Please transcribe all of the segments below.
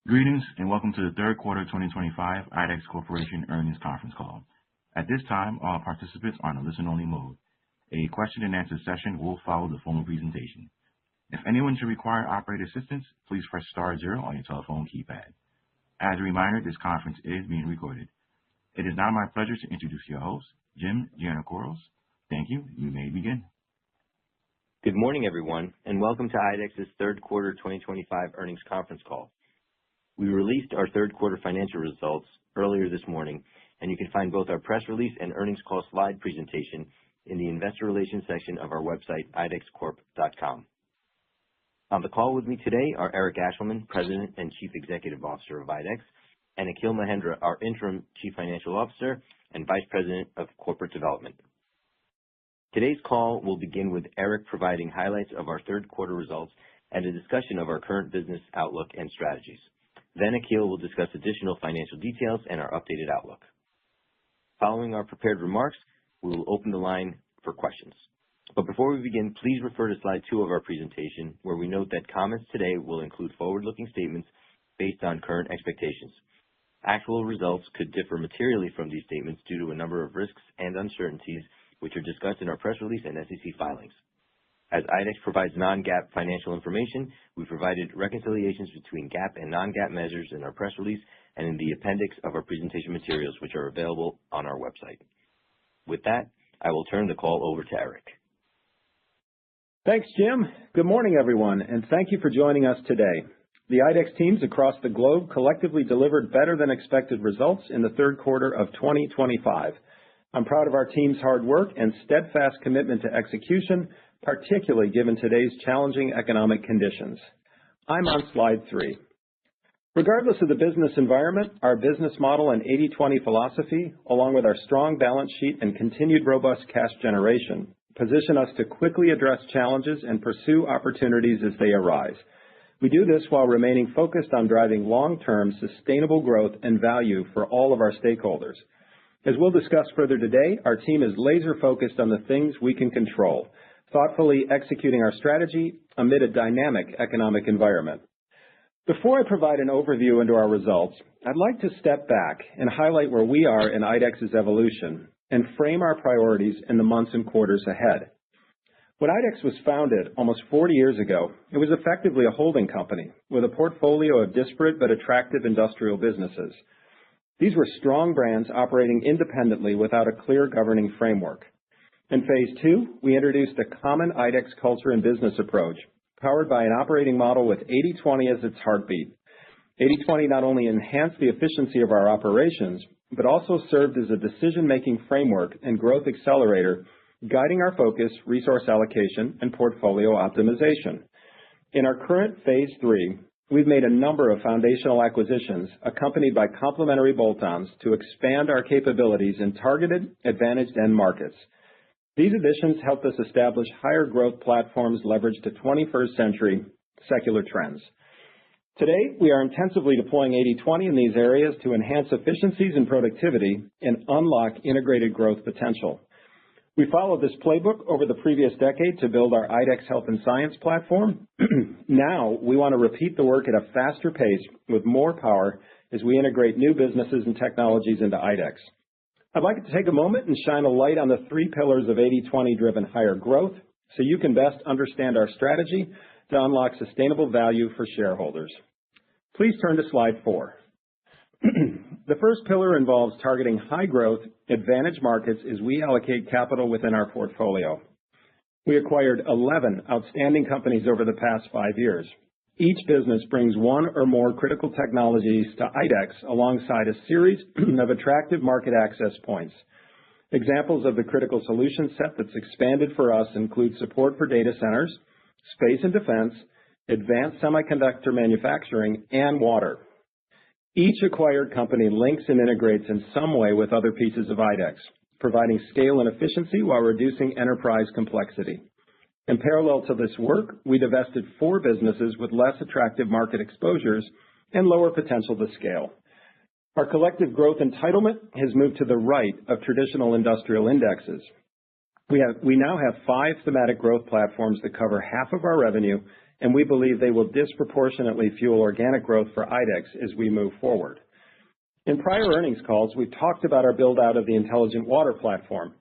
Greetings and welcome to the third quarter 2025 IDEX Corporation earnings conference call. At this time, all participants are in a listen-only mode. A question-and-answer session will follow the formal presentation. If anyone should require operator assistance, please press star zero on your telephone keypad. As a reminder, this conference is being recorded. It is now my pleasure to introduce your host, Jim Giannakouros. Thank you. You may begin. Good morning, everyone, and welcome to IDEX's third quarter 2025 earnings conference call. We released our third quarter financial results earlier this morning, and you can find both our press release and earnings call slide presentation in the investor relations section of our website, idexcorp.com. On the call with me today are Eric Ashleman, President and Chief Executive Officer of IDEX, and Akhil Mahendra, our Interim Chief Financial Officer and Vice President of Corporate Development. Today's call will begin with Eric providing highlights of our third quarter results and a discussion of our current business outlook and strategies. Then Akhil will discuss additional financial details and our updated outlook. Following our prepared remarks, we will open the line for questions. But before we begin, please refer to slide 2 of our presentation, where we note that comments today will include forward-looking statements based on current expectations. Actual results could differ materially from these statements due to a number of risks and uncertainties, which are discussed in our press release and SEC filings. As IDEX provides non-GAAP financial information, we provided reconciliations between GAAP and non-GAAP measures in our press release and in the appendix of our presentation materials, which are available on our website. With that, I will turn the call over to Eric. Thanks, Jim. Good morning, everyone, and thank you for joining us today. The IDEX teams across the globe collectively delivered better than expected results in the third quarter of 2025. I'm proud of our team's hard work and steadfast commitment to execution, particularly given today's challenging economic conditions. I'm on slide 3. Regardless of the business environment, our business model and 80/20 philosophy, along with our strong balance sheet and continued robust cash generation, position us to quickly address challenges and pursue opportunities as they arise. We do this while remaining focused on driving long-term sustainable growth and value for all of our stakeholders. As we'll discuss further today, our team is laser-focused on the things we can control, thoughtfully executing our strategy amid a dynamic economic environment. Before I provide an overview into our results, I'd like to step back and highlight where we are in IDEX's evolution and frame our priorities in the months and quarters ahead. When IDEX was founded almost 40 years ago, it was effectively a holding company with a portfolio of disparate but attractive industrial businesses. These were strong brands operating independently without a clear governing framework. In phase 2, we introduced a common IDEX culture and business approach, powered by an operating model with 80/20 as its heartbeat. 80/20 not only enhanced the efficiency of our operations, but also served as a decision-making framework and growth accelerator, guiding our focus, resource allocation, and portfolio optimization. In our current phase 3, we've made a number of foundational acquisitions accompanied by complementary bolt-ons to expand our capabilities in targeted, advantaged end markets. These additions helped us establish higher growth platforms leveraged to 21st century secular trends. Today, we are intensively deploying 80/20 in these areas to enhance efficiencies and productivity and unlock integrated growth potential. We followed this playbook over the previous decade to build our IDEX Health and Science platform. Now, we want to repeat the work at a faster pace with more power as we integrate new businesses and technologies into IDEX. I'd like to take a moment and shine a light on the 3 pillars of 80/20 driven higher growth so you can best understand our strategy to unlock sustainable value for shareholders. Please turn to slide 4. The first pillar involves targeting high growth, advantaged markets as we allocate capital within our portfolio. We acquired 11 outstanding companies over the past 5 years. Each business brings one or more critical technologies to IDEX alongside a series of attractive market access points. Examples of the critical solution set that's expanded for us include support for data centers, space and defense, advanced semiconductor manufacturing, and water. Each acquired company links and integrates in some way with other pieces of IDEX, providing scale and efficiency while reducing enterprise complexity. In parallel to this work, we divested 4 businesses with less attractive market exposures and lower potential to scale. Our collective growth entitlement has moved to the right of traditional industrial indexes. We now have 5 thematic growth platforms that cover half of our revenue and we believe they will disproportionately fuel organic growth for IDEX as we move forward. In prior earnings calls, we've talked about our build-out of the intelligent water platform,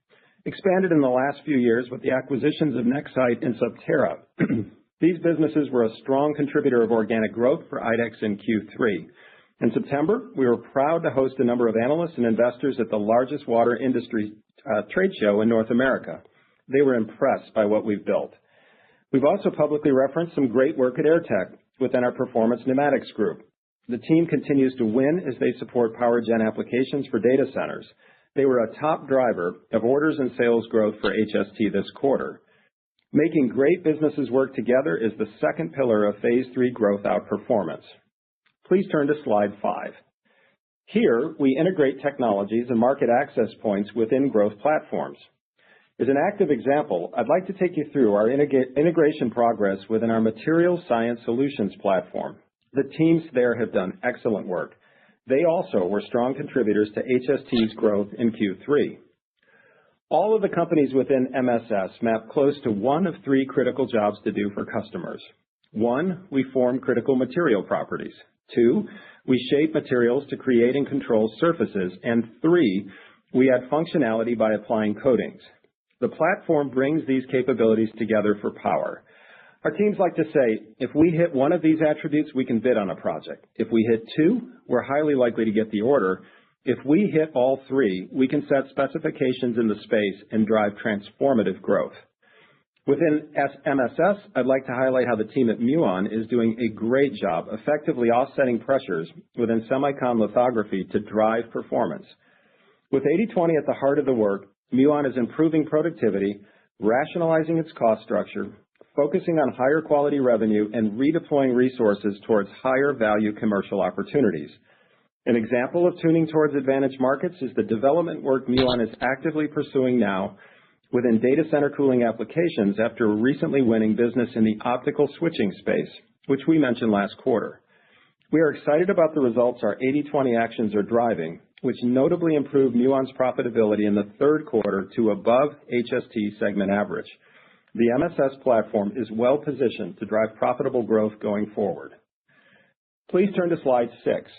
expanded in the last few years with the acquisitions of Nexite and Subterra. These businesses were a strong contributor of organic growth for IDEX in Q3. In September, we were proud to host a number of analysts and investors at the largest water industry trade show in North America. They were impressed by what we've built. We've also publicly referenced some great work at AirTech within our Performance Pneumatics group. The team continues to win as they support power gen applications for data centers. They were a top driver of orders and sales growth for HST this quarter. Making great businesses work together is the second pillar of Phase 3 growth outperformance. Please turn to Slide 5. Here, we integrate technologies and market access points within growth platforms. As an active example, I'd like to take you through our integration progress within our Materials Science Solutions platform. The teams there have done excellent work. They also were strong contributors to HST's growth in Q3. All of the companies within MSS map close to one of three critical jobs to do for customers. 1, we form critical material properties. 2, we shape materials to create and control surfaces. And 3, we add functionality by applying coatings. The platform brings these capabilities together for power. Our teams like to say, if we hit one of these attributes, we can bid on a project. If we hit 2, we're highly likely to get the order. If we hit all 3, we can set specifications in the space and drive transformative growth. Within MSS, I'd like to highlight how the team at Muon is doing a great job effectively offsetting pressures within semicon lithography to drive performance. With 80/20 at the heart of the work, Muon is improving productivity, rationalizing its cost structure, focusing on higher quality revenue, and redeploying resources towards higher value commercial opportunities. An example of tuning towards advantage markets is the development work Muon is actively pursuing now within data center cooling applications after recently winning business in the optical switching space, which we mentioned last quarter. We are excited about the results our 80/20 actions are driving, which notably improved Muon's profitability in the third quarter to above HST segment average. The MSS platform is well positioned to drive profitable growth going forward. Please turn to Slide 6.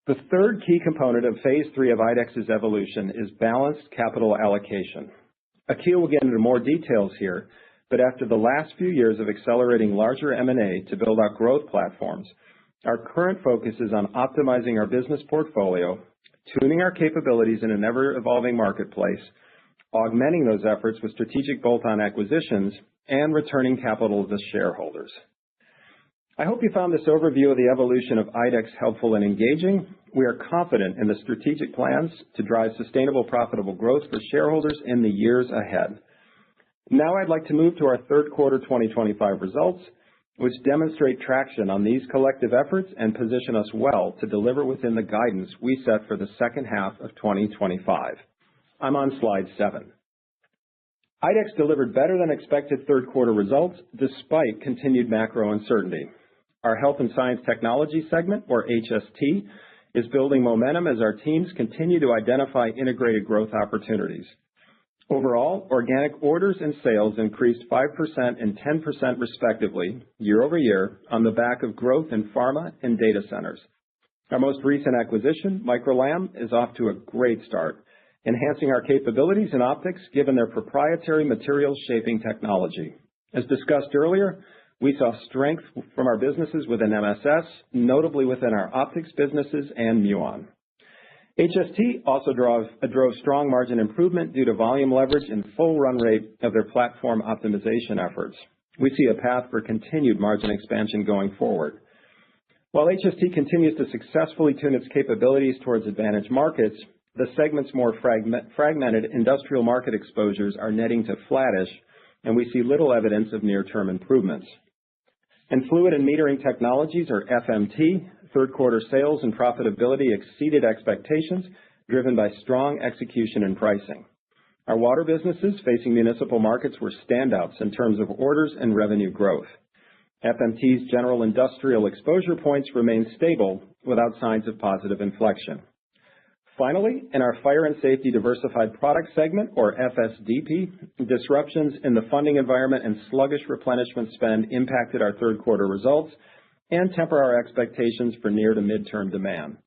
The third key component of Phase 3 of IDEX's evolution is balanced capital allocation. Akhil will get into more details here, but after the last few years of accelerating larger M&A to build out growth platforms, our current focus is on optimizing our business portfolio, tuning our capabilities in an ever-evolving marketplace, augmenting those efforts with strategic bolt-on acquisitions, and returning capital to shareholders. I hope you found this overview of the evolution of IDEX helpful and engaging. We are confident in the strategic plans to drive sustainable, profitable growth for shareholders in the years ahead. Now I'd like to move to our third quarter 2025 results, which demonstrate traction on these collective efforts and position us well to deliver within the guidance we set for the second half of 2025. I'm on Slide 7. IDEX delivered better than expected third quarter results despite continued macro uncertainty. Our Health and Science Technology segment, or HST, is building momentum as our teams continue to identify integrated growth opportunities. Overall, organic orders and sales increased 5% and 10% respectively year over year on the back of growth in pharma and data centers. Our most recent acquisition, Microlam, is off to a great start, enhancing our capabilities in optics given their proprietary materials shaping technology. As discussed earlier, we saw strength from our businesses within MSS, notably within our optics businesses and Muon. HST also drove strong margin improvement due to volume leverage and full run rate of their platform optimization efforts. We see a path for continued margin expansion going forward. While HST continues to successfully tune its capabilities towards advantage markets, the segment's more fragmented industrial market exposures are netting to flattish, and we see little evidence of near-term improvements. In Fluid and Metering Technologies, or FMT, third quarter sales and profitability exceeded expectations, driven by strong execution and pricing. Our water businesses facing municipal markets were standouts in terms of orders and revenue growth. FMT's general industrial exposure points remain stable without signs of positive inflection. Finally, in our Fire and Safety Diversified Product segment, or FSDP, disruptions in the funding environment and sluggish replenishment spend impacted our third quarter results and temper our expectations for near to midterm demand.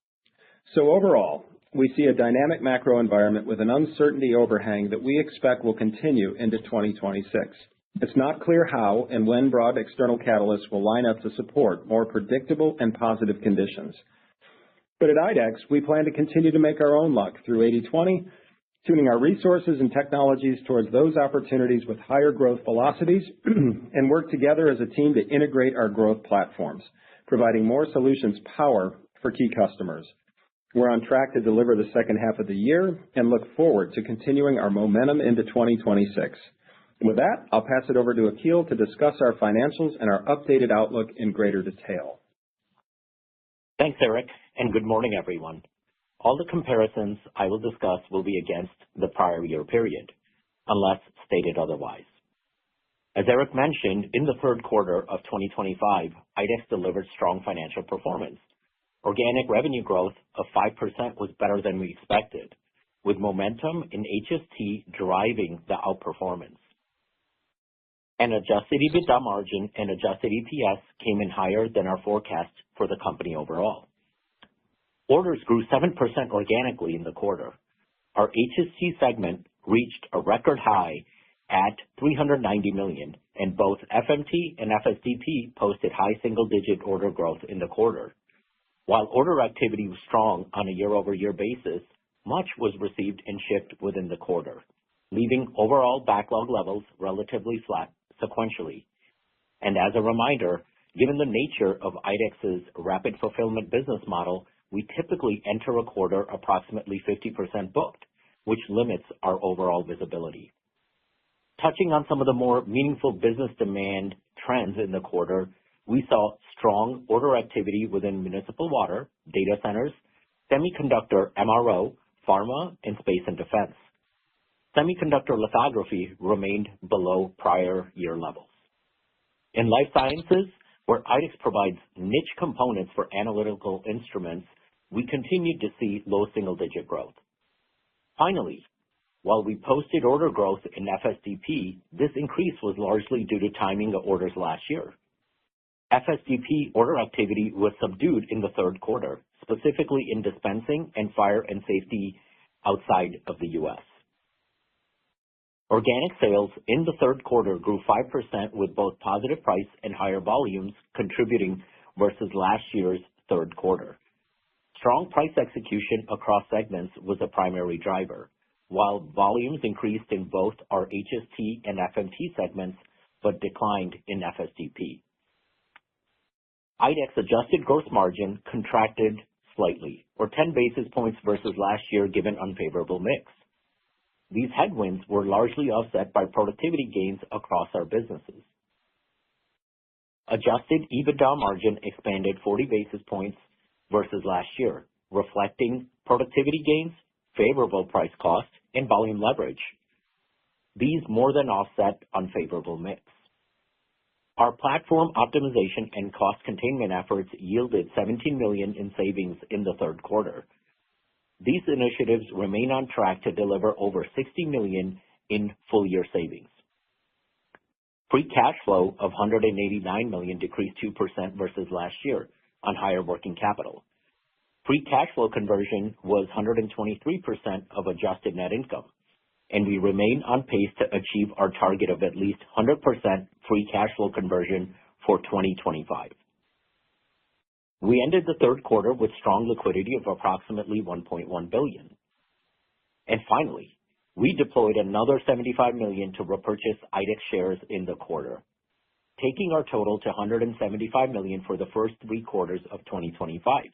So overall, we see a dynamic macro environment with an uncertainty overhang that we expect will continue into 2026. It's not clear how and when broad external catalysts will line up to support more predictable and positive conditions. But at IDEX, we plan to continue to make our own luck through 80/20, tuning our resources and technologies towards those opportunities with higher growth velocities, and work together as a team to integrate our growth platforms, providing more solutions power for key customers. We're on track to deliver the second half of the year and look forward to continuing our momentum into 2026. With that, I'll pass it over to Akhil to discuss our financials and our updated outlook in greater detail. Thanks, Eric, and good morning, everyone. All the comparisons I will discuss will be against the prior year period, unless stated otherwise. As Eric mentioned, in the third quarter of 2025, IDEX delivered strong financial performance. Organic revenue growth of 5% was better than we expected, with momentum in HST driving the outperformance. And adjusted EBITDA margin and adjusted EPS came in higher than our forecast for the company overall. Orders grew 7% organically in the quarter. Our HST segment reached a record high at $390 million, and both FMT and FSDP posted high single-digit order growth in the quarter. While order activity was strong on a year-over-year basis, much was received and shipped within the quarter, leaving overall backlog levels relatively flat sequentially. And as a reminder, given the nature of IDEX's rapid fulfillment business model, we typically enter a quarter approximately 50% booked, which limits our overall visibility. Touching on some of the more meaningful business demand trends in the quarter, we saw strong order activity within municipal water, data centers, semiconductor MRO, pharma, and space and defense. Semiconductor lithography remained below prior year levels. In life sciences, where IDEX provides niche components for analytical instruments, we continued to see low single-digit growth. Finally, while we posted order growth in FSDP, this increase was largely due to timing of orders last year. FSDP order activity was subdued in the third quarter, specifically in dispensing and fire and safety outside of the U.S. Organic sales in the third quarter grew 5% with both positive price and higher volumes contributing versus last year's third quarter. Strong price execution across segments was a primary driver, while volumes increased in both our HST and FMT segments but declined in FSDP. IDEX adjusted gross margin contracted slightly, or 10 basis points versus last year given unfavorable mix. These headwinds were largely offset by productivity gains across our businesses. Adjusted EBITDA margin expanded 40 basis points versus last year, reflecting productivity gains, favorable price cost, and volume leverage. These more than offset unfavorable mix. Our platform optimization and cost containment efforts yielded $17 million in savings in the third quarter. These initiatives remain on track to deliver over $60 million in full-year savings. Free cash flow of $189 million decreased 2% versus last year on higher working capital. Free cash flow conversion was 123% of adjusted net income, and we remain on pace to achieve our target of at least 100% free cash flow conversion for 2025. We ended the third quarter with strong liquidity of approximately $1.1 billion. And finally, we deployed another $75 million to repurchase IDEX shares in the quarter, taking our total to $175 million for the first 3 quarters of 2025,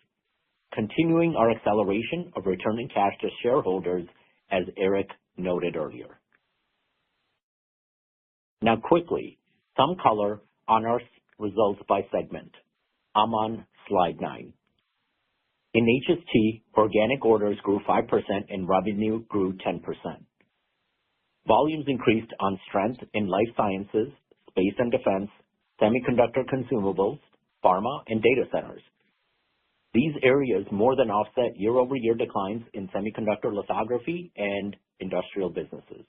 continuing our acceleration of returning cash to shareholders, as Eric noted earlier. Now quickly, some color on our results by segment. I'm on slide 9. In HST, organic orders grew 5% and revenue grew 10%. Volumes increased on strength in life sciences, space and defense, semiconductor consumables, pharma, and data centers. These areas more than offset year-over-year declines in semiconductor lithography and industrial businesses.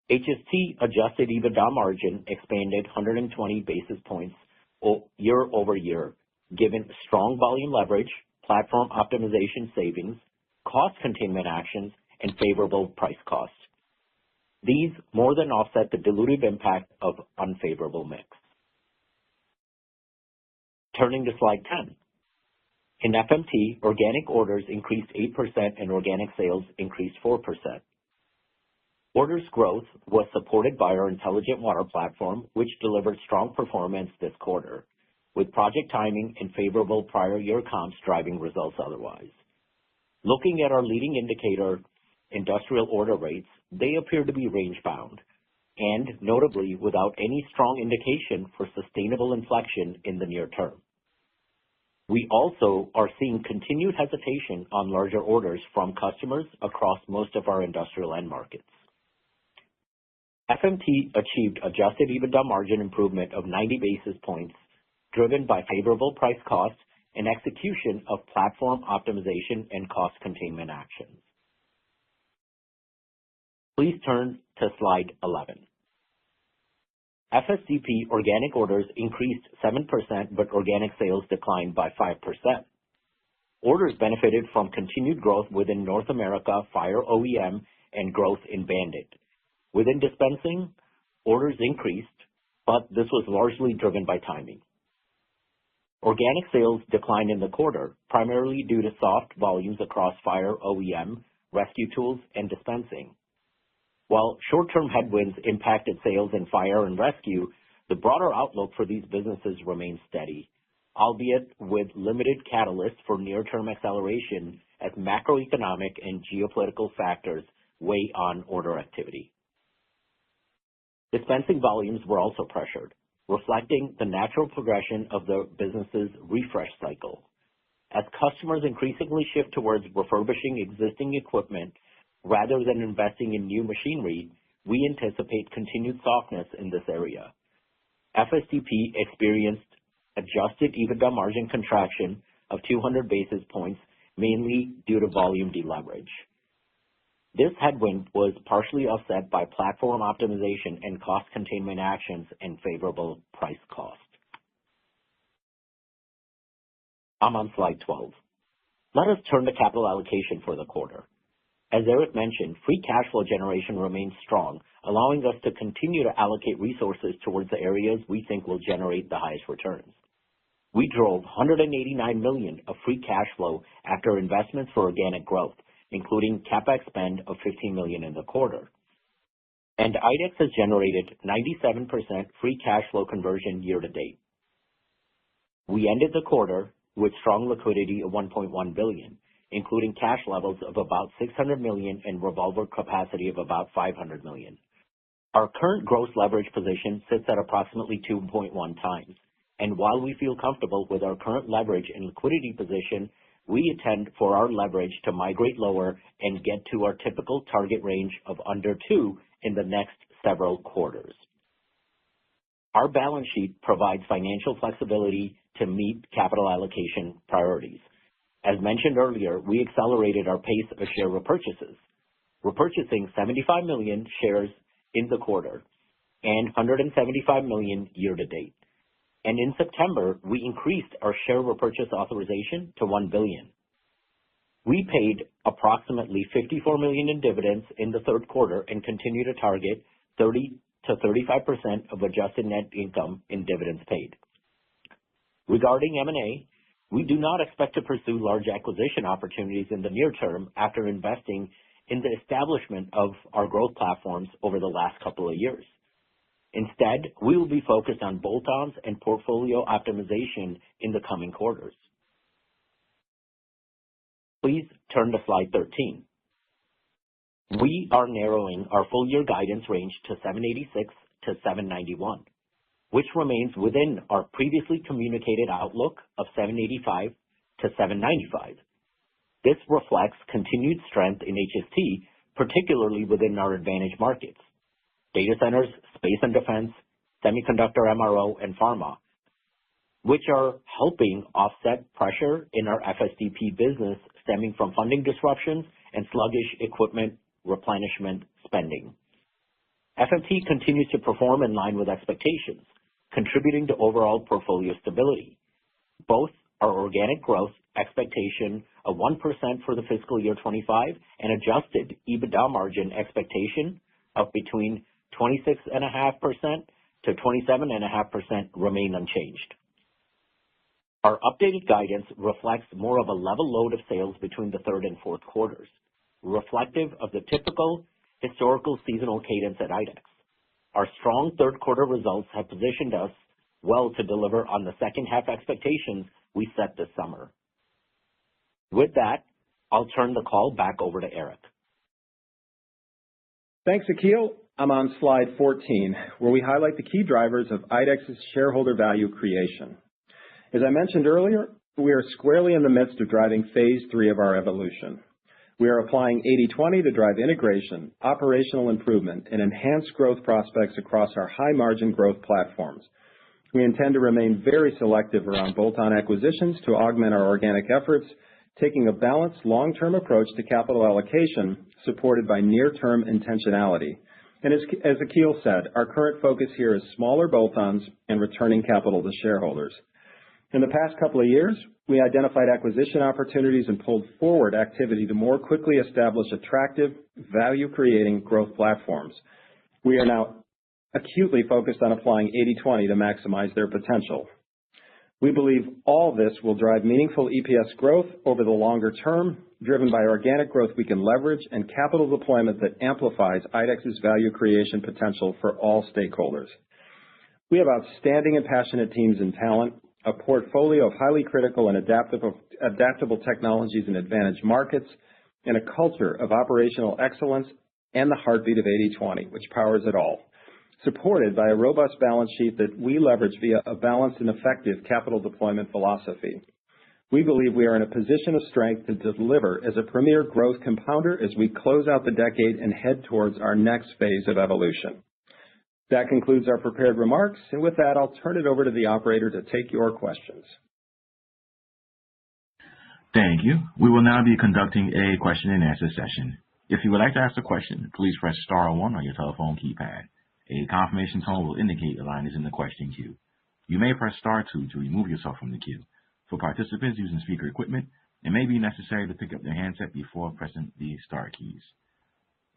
HST adjusted EBITDA margin expanded 120 basis points year-over-year, given strong volume leverage, platform optimization savings, cost containment actions, and favorable price cost. These more than offset the dilutive impact of unfavorable mix. Turning to slide 10. In FMT, organic orders increased 8% and organic sales increased 4%. Orders growth was supported by our Intelligent Water platform, which delivered strong performance this quarter, with project timing and favorable prior year comps driving results otherwise. Looking at our leading indicator, industrial order rates, they appear to be range-bound, and notably without any strong indication for sustainable inflection in the near term. We also are seeing continued hesitation on larger orders from customers across most of our industrial end markets. FMT achieved adjusted EBITDA margin improvement of 90 basis points, driven by favorable price cost and execution of platform optimization and cost containment actions. Please turn to slide 11. FSDP organic orders increased 7%, but organic sales declined by 5%. Orders benefited from continued growth within North America Fire OEM and growth in BAND-IT. Within dispensing, orders increased, but this was largely driven by timing. Organic sales declined in the quarter, primarily due to soft volumes across Fire OEM, rescue tools, and dispensing. While short-term headwinds impacted sales in fire and rescue, the broader outlook for these businesses remains steady, albeit with limited catalysts for near-term acceleration as macroeconomic and geopolitical factors weigh on order activity. Dispensing volumes were also pressured, reflecting the natural progression of the business's refresh cycle. As customers increasingly shift towards refurbishing existing equipment rather than investing in new machinery, we anticipate continued softness in this area. FSDP experienced adjusted EBITDA margin contraction of 200 basis points, mainly due to volume deleverage. This headwind was partially offset by platform optimization and cost containment actions and favorable price cost. I'm on slide 12. Let us turn to capital allocation for the quarter. As Eric mentioned, free cash flow generation remains strong, allowing us to continue to allocate resources towards the areas we think will generate the highest returns. We drove $189 million of free cash flow after investments for organic growth, including CapEx spend of $15 million in the quarter. And IDEX has generated 97% free cash flow conversion year to date. We ended the quarter with strong liquidity of $1.1 billion, including cash levels of about $600 million and revolver capacity of about $500 million. Our current gross leverage position sits at approximately 2.1 times, and while we feel comfortable with our current leverage and liquidity position, we intend for our leverage to migrate lower and get to our typical target range of under 2 in the next several quarters. Our balance sheet provides financial flexibility to meet capital allocation priorities. As mentioned earlier, we accelerated our pace of share repurchases, repurchasing 75 million shares in the quarter and 175 million year to date. And in September, we increased our share repurchase authorization to $1 billion. We paid approximately $54 million in dividends in the third quarter and continue to target 30 to 35% of adjusted net income in dividends paid. Regarding M&A, we do not expect to pursue large acquisition opportunities in the near term after investing in the establishment of our growth platforms over the last couple of years. Instead, we will be focused on bolt-ons and portfolio optimization in the coming quarters. Please turn to slide 13. We are narrowing our full-year guidance range to 786 to 791, which remains within our previously communicated outlook of 785 to 795. This reflects continued strength in HST, particularly within our advantage markets: data centers, space and defense, semiconductor MRO, and pharma. which are helping offset pressure in our FSDP business stemming from funding disruptions and sluggish equipment replenishment spending. FMT continues to perform in line with expectations, contributing to overall portfolio stability. Both our organic growth expectation of 1% for the fiscal year 25 and adjusted EBITDA margin expectation of between 26.5% to 27.5% remain unchanged. Our updated guidance reflects more of a level load of sales between the third and fourth quarters, reflective of the typical historical seasonal cadence at IDEX. Our strong third quarter results have positioned us well to deliver on the second half expectations we set this summer. With that, I'll turn the call back over to Eric. Thanks, Akhil. I'm on slide 14, where we highlight the key drivers of IDEX's shareholder value creation. As I mentioned earlier, we are squarely in the midst of driving phase 3 of our evolution. We are applying 80/20 to drive integration, operational improvement, and enhanced growth prospects across our high-margin growth platforms. We intend to remain very selective around bolt-on acquisitions to augment our organic efforts, taking a balanced long-term approach to capital allocation supported by near-term intentionality. And as Akhil said, our current focus here is smaller bolt-ons and returning capital to shareholders. In the past couple of years, we identified acquisition opportunities and pulled forward activity to more quickly establish attractive, value-creating growth platforms. We are now acutely focused on applying 80/20 to maximize their potential. We believe all this will drive meaningful EPS growth over the longer term, driven by organic growth we can leverage and capital deployment that amplifies IDEX's value creation potential for all stakeholders. We have outstanding and passionate teams and talent, a portfolio of highly critical and adaptable technologies in advantaged markets, and a culture of operational excellence and the heartbeat of 80/20, which powers it all, supported by a robust balance sheet that we leverage via a balanced and effective capital deployment philosophy. We believe we are in a position of strength to deliver as a premier growth compounder as we close out the decade and head towards our next phase of evolution. That concludes our prepared remarks, and with that, I'll turn it over to the operator to take your questions. Thank you. We will now be conducting a question and answer session. If you would like to ask a question, please press star 1 on your telephone keypad. A confirmation tone will indicate the line is in the question queue. You may press star 2 to remove yourself from the queue. For participants using speaker equipment, it may be necessary to pick up their handset before pressing the star keys.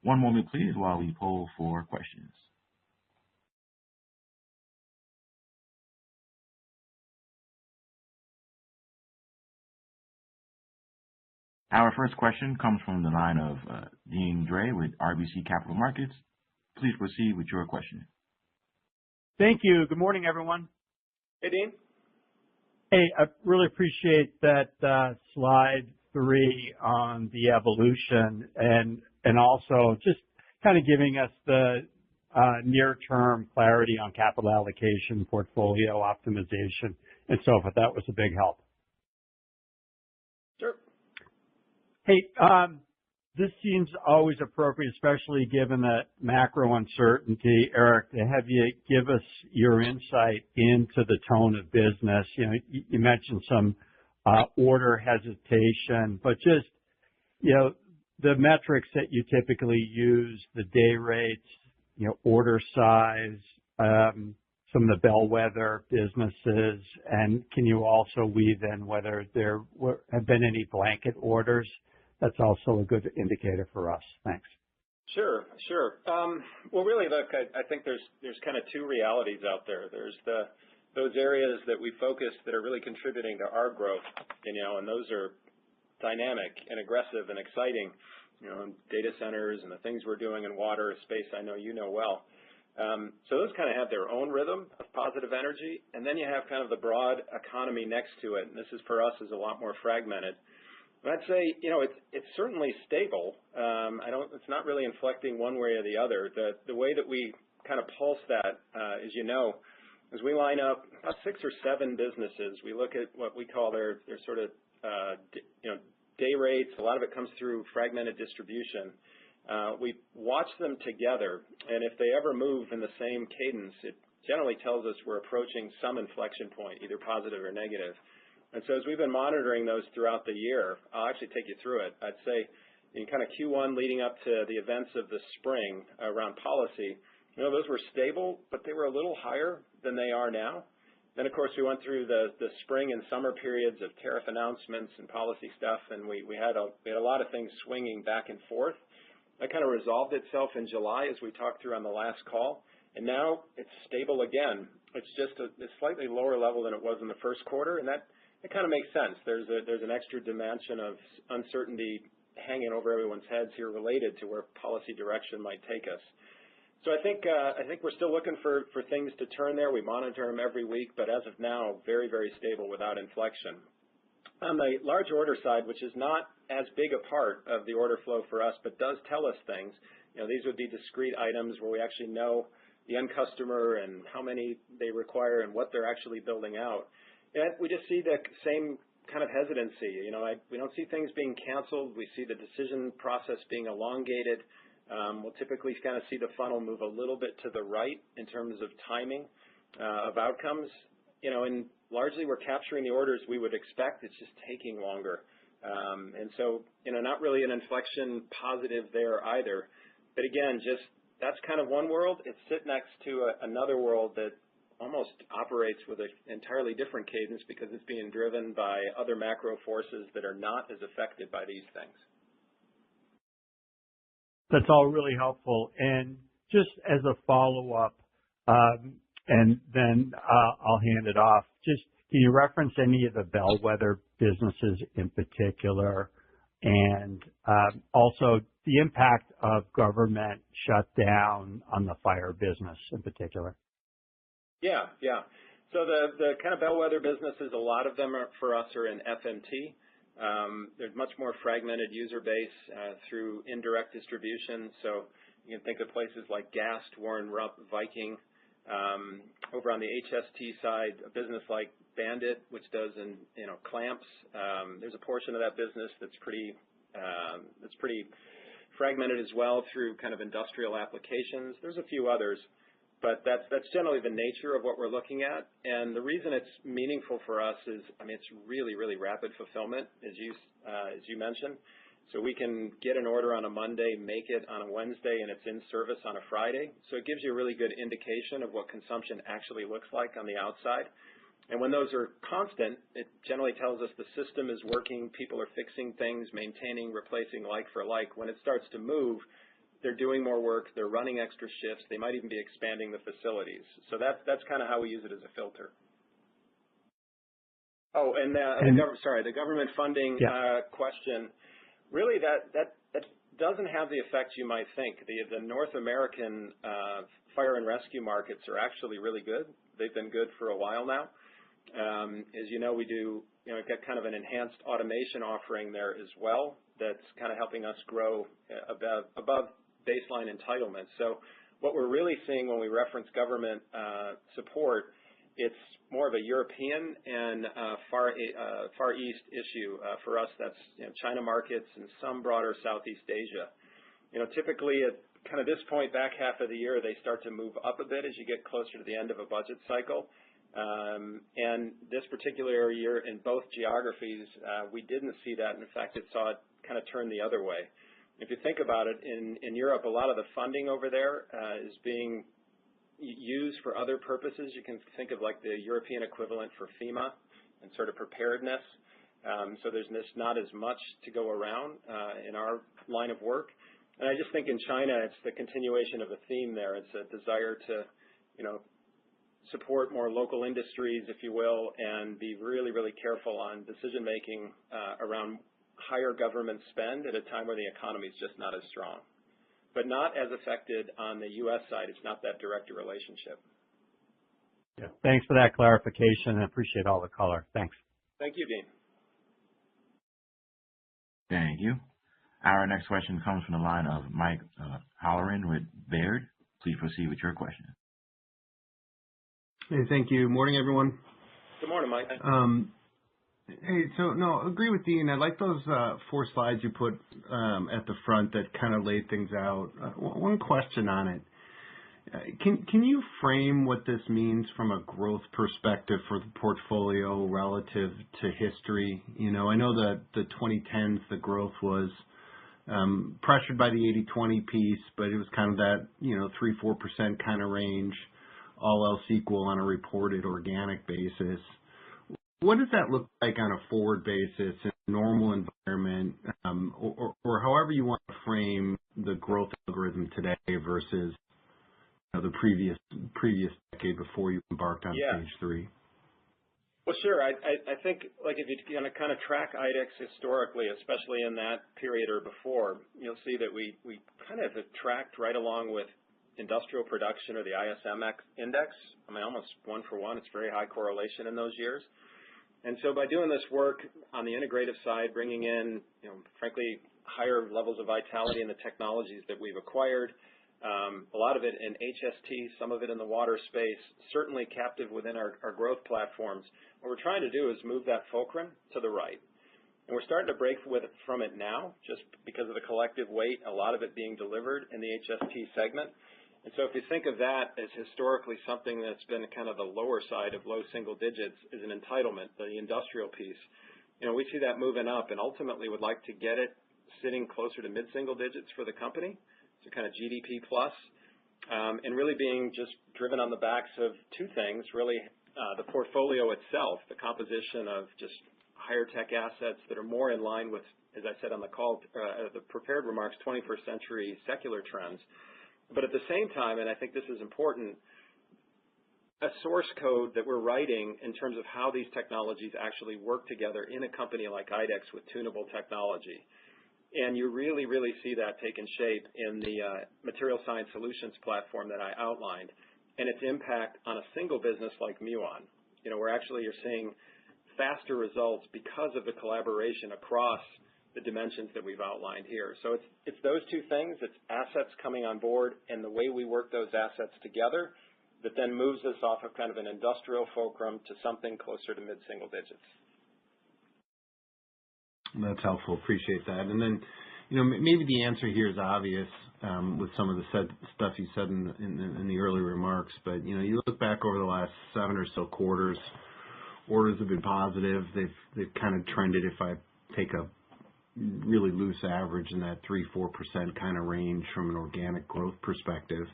One moment, please, while we poll for questions. Our first question comes from the line of Deane Dray with RBC Capital Markets. Please proceed with your question. Thank you. Good morning, everyone. Hey, Dean. Hey, I really appreciate that slide 3 on the evolution and also just kind of giving us the near-term clarity on capital allocation, portfolio optimization, and so forth. That was a big help. Sure. Hey, this seems always appropriate, especially given the macro uncertainty, Eric, to have you give us your insight into the tone of business. You mentioned some order hesitation, but just, the metrics that you typically use, the day rates, order size, some of the bellwether businesses, and can you also weave in whether there have been any blanket orders? That's also a good indicator for us. Thanks. Sure. Well, really, look, I think there's kind of two realities out there. There's those areas that we focus that are really contributing to our growth, and those are dynamic and aggressive and exciting, data centers and the things we're doing in water space. I know you know well. So those kind of have their own rhythm of positive energy, and then you have kind of the broad economy next to it, and this is for us is a lot more fragmented. But I'd say, it's certainly stable. It's not really inflecting one way or the other. The way that we kind of pulse that, as as we line up about 6 or 7 businesses, we look at what we call their sort of, day rates. A lot of it comes through fragmented distribution. We watch them together, and if they ever move in the same cadence, generally tells us we're approaching some inflection point, either positive or negative. And so as we've been monitoring those throughout the year, I'll actually take you through it. I'd say in kind of Q1 leading up to the events of the spring around policy, those were stable, but they were a little higher than they are now. Then, of course, we went through the spring and summer periods of tariff announcements and policy stuff, and we had a lot of things swinging back and forth. That kind of resolved itself in July, as we talked through on the last call, and now it's stable again. It's just a slightly lower level than it was in the first quarter, and that kind of makes sense. There's an extra dimension of uncertainty hanging over everyone's heads here related to where policy direction might take us. So I think we're still looking for things to turn there. We monitor them every week, but as of now, very, very stable without inflection. On the large order side, which is not as big a part of the order flow for us, but does tell us things, these would be discrete items where we actually know the end customer and how many they require and what they're actually building out. And we just see the same kind of hesitancy. We don't see things being canceled. We see the decision process being elongated. We'll typically kind of see the funnel move a little bit to the right in terms of timing of outcomes. And largely we're capturing the orders we would expect. It's just taking longer. And so, not really an inflection positive there either. But again, that's kind of one world. It's sit next to another world that almost operates with an entirely different cadence because it's being driven by other macro forces that are not as affected by these things. That's all really helpful. And just as a follow-up, and then I'll hand it off, just can you reference any of the bellwether businesses in particular, and also the impact of government shutdown on the fire business in particular? Yeah. So the kind of bellwether businesses, a lot of them for us are in FMT. There's much more fragmented user base through indirect distribution. So you can think of places like Gast, Warren Rupp, Viking. Over on the HST side, a business like Bandit, which does clamps. There's a portion of that business that's pretty fragmented as well through kind of industrial applications. There's a few others, but that's generally the nature of what we're looking at. And the reason it's meaningful for us is, it's really, really rapid fulfillment, as you mentioned. So we can get an order on a Monday, make it on a Wednesday, and it's in service on a Friday. So it gives you a really good indication of what consumption actually looks like on the outside. And when those are constant, it generally tells us the system is working, people are fixing things, maintaining, replacing like for like. When it starts to move, they're doing more work, they're running extra shifts, they might even be expanding the facilities. So that's kind of how we use it as a filter. Oh, and the government funding question. Really, that doesn't have the effect you might think. The North American fire and rescue markets are actually really good. They've been good for a while now. As you know, we've got kind of an enhanced automation offering there as well that's kind of helping us grow above baseline entitlement. So what we're really seeing when we reference government support, it's more of a European and Far East issue. For us, that's China markets and some broader Southeast Asia. Typically at kind of this point, back half of the year, they start to move up a bit as you get closer to the end of a budget cycle. And this particular year in both geographies, we didn't see that. In fact, it saw it kind of turn the other way. If you think about it, in Europe, a lot of the funding over there is being used for other purposes. You can think of like the European equivalent for FEMA and sort of preparedness. So there's not as much to go around in our line of work. And I just think in China, it's the continuation of a theme there. It's a desire to, support more local industries, if you will, and be really, really careful on decision-making around higher government spend at a time where the economy is just not as strong. But not as affected on the U.S. side. It's not that direct a relationship. Yeah. Thanks for that clarification. I appreciate all the color. Thanks. Thank you, Dean. Thank you. Our next question comes from the line of Mike Halloran with Baird. Please proceed with your question. Hey, thank you. Morning, everyone. Good morning, Mike. Hey, agree with Dean. I like those 4 slides you put at the front that kind of laid things out. One question on it. Can you frame what this means from a growth perspective for the portfolio relative to history? I know that the 2010s, the growth was pressured by the 80/20 piece, but it was kind of that 3-4% kind of range, all else equal on a reported organic basis. What does that look like on a forward basis in a normal environment, or however you want to frame the growth algorithm today versus the previous decade before you embarked on stage 3? Well, sure. I think like if you're going to kind of track IDEX historically, especially in that period or before, you'll see that we kind of have tracked right along with industrial production or the ISM index. I mean, almost one for one. It's very high correlation in those years. And so by doing this work on the integrative side, bringing in, frankly, higher levels of vitality in the technologies that we've acquired, a lot of it in HST, some of it in the water space, certainly captive within our growth platforms. What we're trying to do is move that fulcrum to the right. And we're starting to break from it now, just because of the collective weight, a lot of it being delivered in the HST segment. And so if you think of that as historically something that's been kind of the lower side of low single digits is an entitlement, the industrial piece, we see that moving up and ultimately would like to get it sitting closer to mid-single digits for the company, so kind of GDP plus, and really being just driven on the backs of two things, really the portfolio itself, the composition of just higher tech assets that are more in line with, as I said on the call, the prepared remarks, 21st century secular trends. But at the same time, and I think this is important, a source code that we're writing in terms of how these technologies actually work together in a company like IDEX with tunable technology. And you really, really see that taking shape in the Material Science Solutions platform that I outlined, and its impact on a single business like Muon, where actually you're seeing faster results because of the collaboration across the dimensions that we've outlined here. So it's those two things. It's assets coming on board and the way we work those assets together that then moves us off of kind of an industrial fulcrum to something closer to mid-single digits. That's helpful. Appreciate that. And then, maybe the answer here is obvious with some of the stuff you said in the early remarks, but, you look back over the last 7 or so quarters, orders have been positive. They've kind of trended, if I take a really loose average, in that 3-4% kind of range from an organic growth perspective.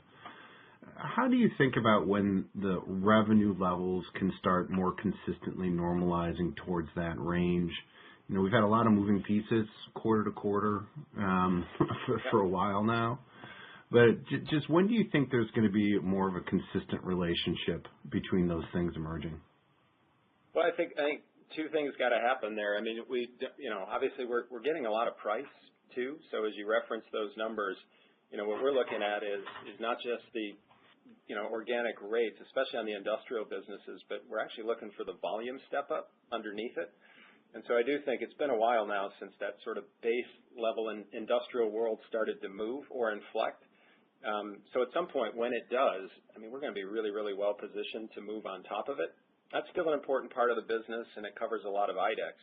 How do you think about when the revenue levels can start more consistently normalizing towards that range? We've had a lot of moving pieces quarter to quarter for a while now. But just when do you think there's going to be more of a consistent relationship between those things emerging? Well, I think two things got to happen there. I mean, obviously we're getting a lot of price too. So as you reference those numbers, what we're looking at is not just the organic rates, especially on the industrial businesses, but we're actually looking for the volume step up underneath it. And so I do think it's been a while now since that sort of base level in industrial world started to move or inflect. So at some point when it does, I mean, we're going to be really, really well positioned to move on top of it. That's still an important part of the business, and it covers a lot of IDEX.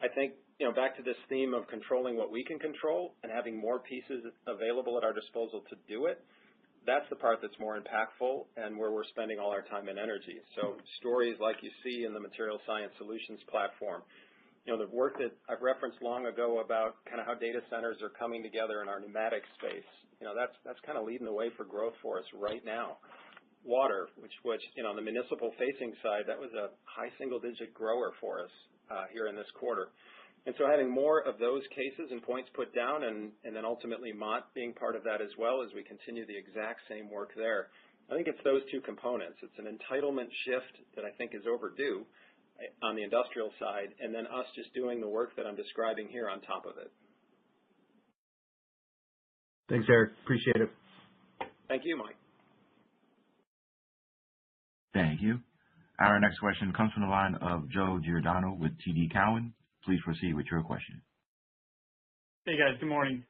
I think, back to this theme of controlling what we can control and having more pieces available at our disposal to do it, that's the part that's more impactful and where we're spending all our time and energy. So stories like you see in the Material Science Solutions platform, the work that I've referenced long ago about kind of how data centers are coming together in our pneumatic space, that's kind of leading the way for growth for us right now. Water, which on the municipal facing side, that was a high single-digit grower for us here in this quarter. And so having more of those cases and points put down and then ultimately Mott being part of that as well as we continue the exact same work there, I think it's those two components. It's an entitlement shift that I think is overdue on the industrial side, and then us just doing the work that I'm describing here on top of it. Thanks, Eric. Appreciate it. Thank you, Mike. Thank you. Our next question comes from the line of Joe Giordano with TD Cowen. Please proceed with your question. Hey guys, good morning.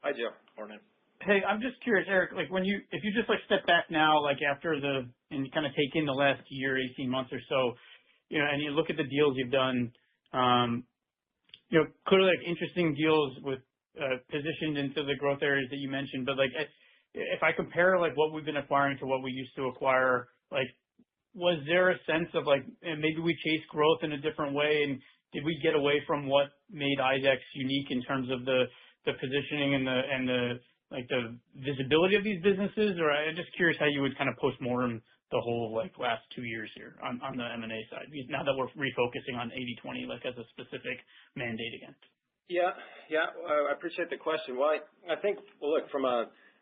Hi, Joe. Morning. Hey, I'm just curious, Eric, if you just step back now, after and you kind of take in the last year, 18 months or so, and you look at the deals you've done, clearly interesting deals with positioned into the growth areas that you mentioned, but if I compare like what we've been acquiring to what we used to acquire, like was there a sense of like maybe we chased growth in a different way, and did we get away from what made IDEX unique in terms of the positioning and the like the visibility of these businesses? Or I'm just curious how you would kind of postmortem the whole like last 2 years here on the M&A side, now that we're refocusing on 80/20 like as a specific mandate again. Yeah, I appreciate the question. Well, I think, well, look, from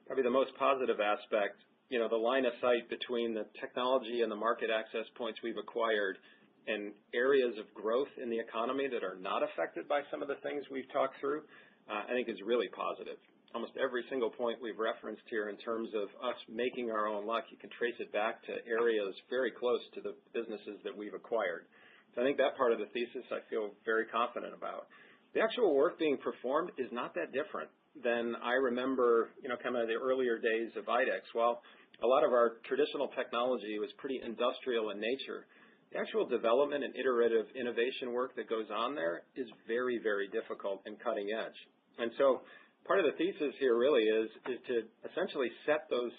probably the most positive aspect, the line of sight between the technology and the market access points we've acquired and areas of growth in the economy that are not affected by some of the things we've talked through, I think is really positive. Almost every single point we've referenced here in terms of us making our own luck, you can trace it back to areas very close to the businesses that we've acquired. So I think that part of the thesis I feel very confident about. The actual work being performed is not that different than I remember, kind of the earlier days of IDEX. While a lot of our traditional technology was pretty industrial in nature, the actual development and iterative innovation work that goes on there is very, very difficult and cutting edge. And so part of the thesis here really is to essentially set those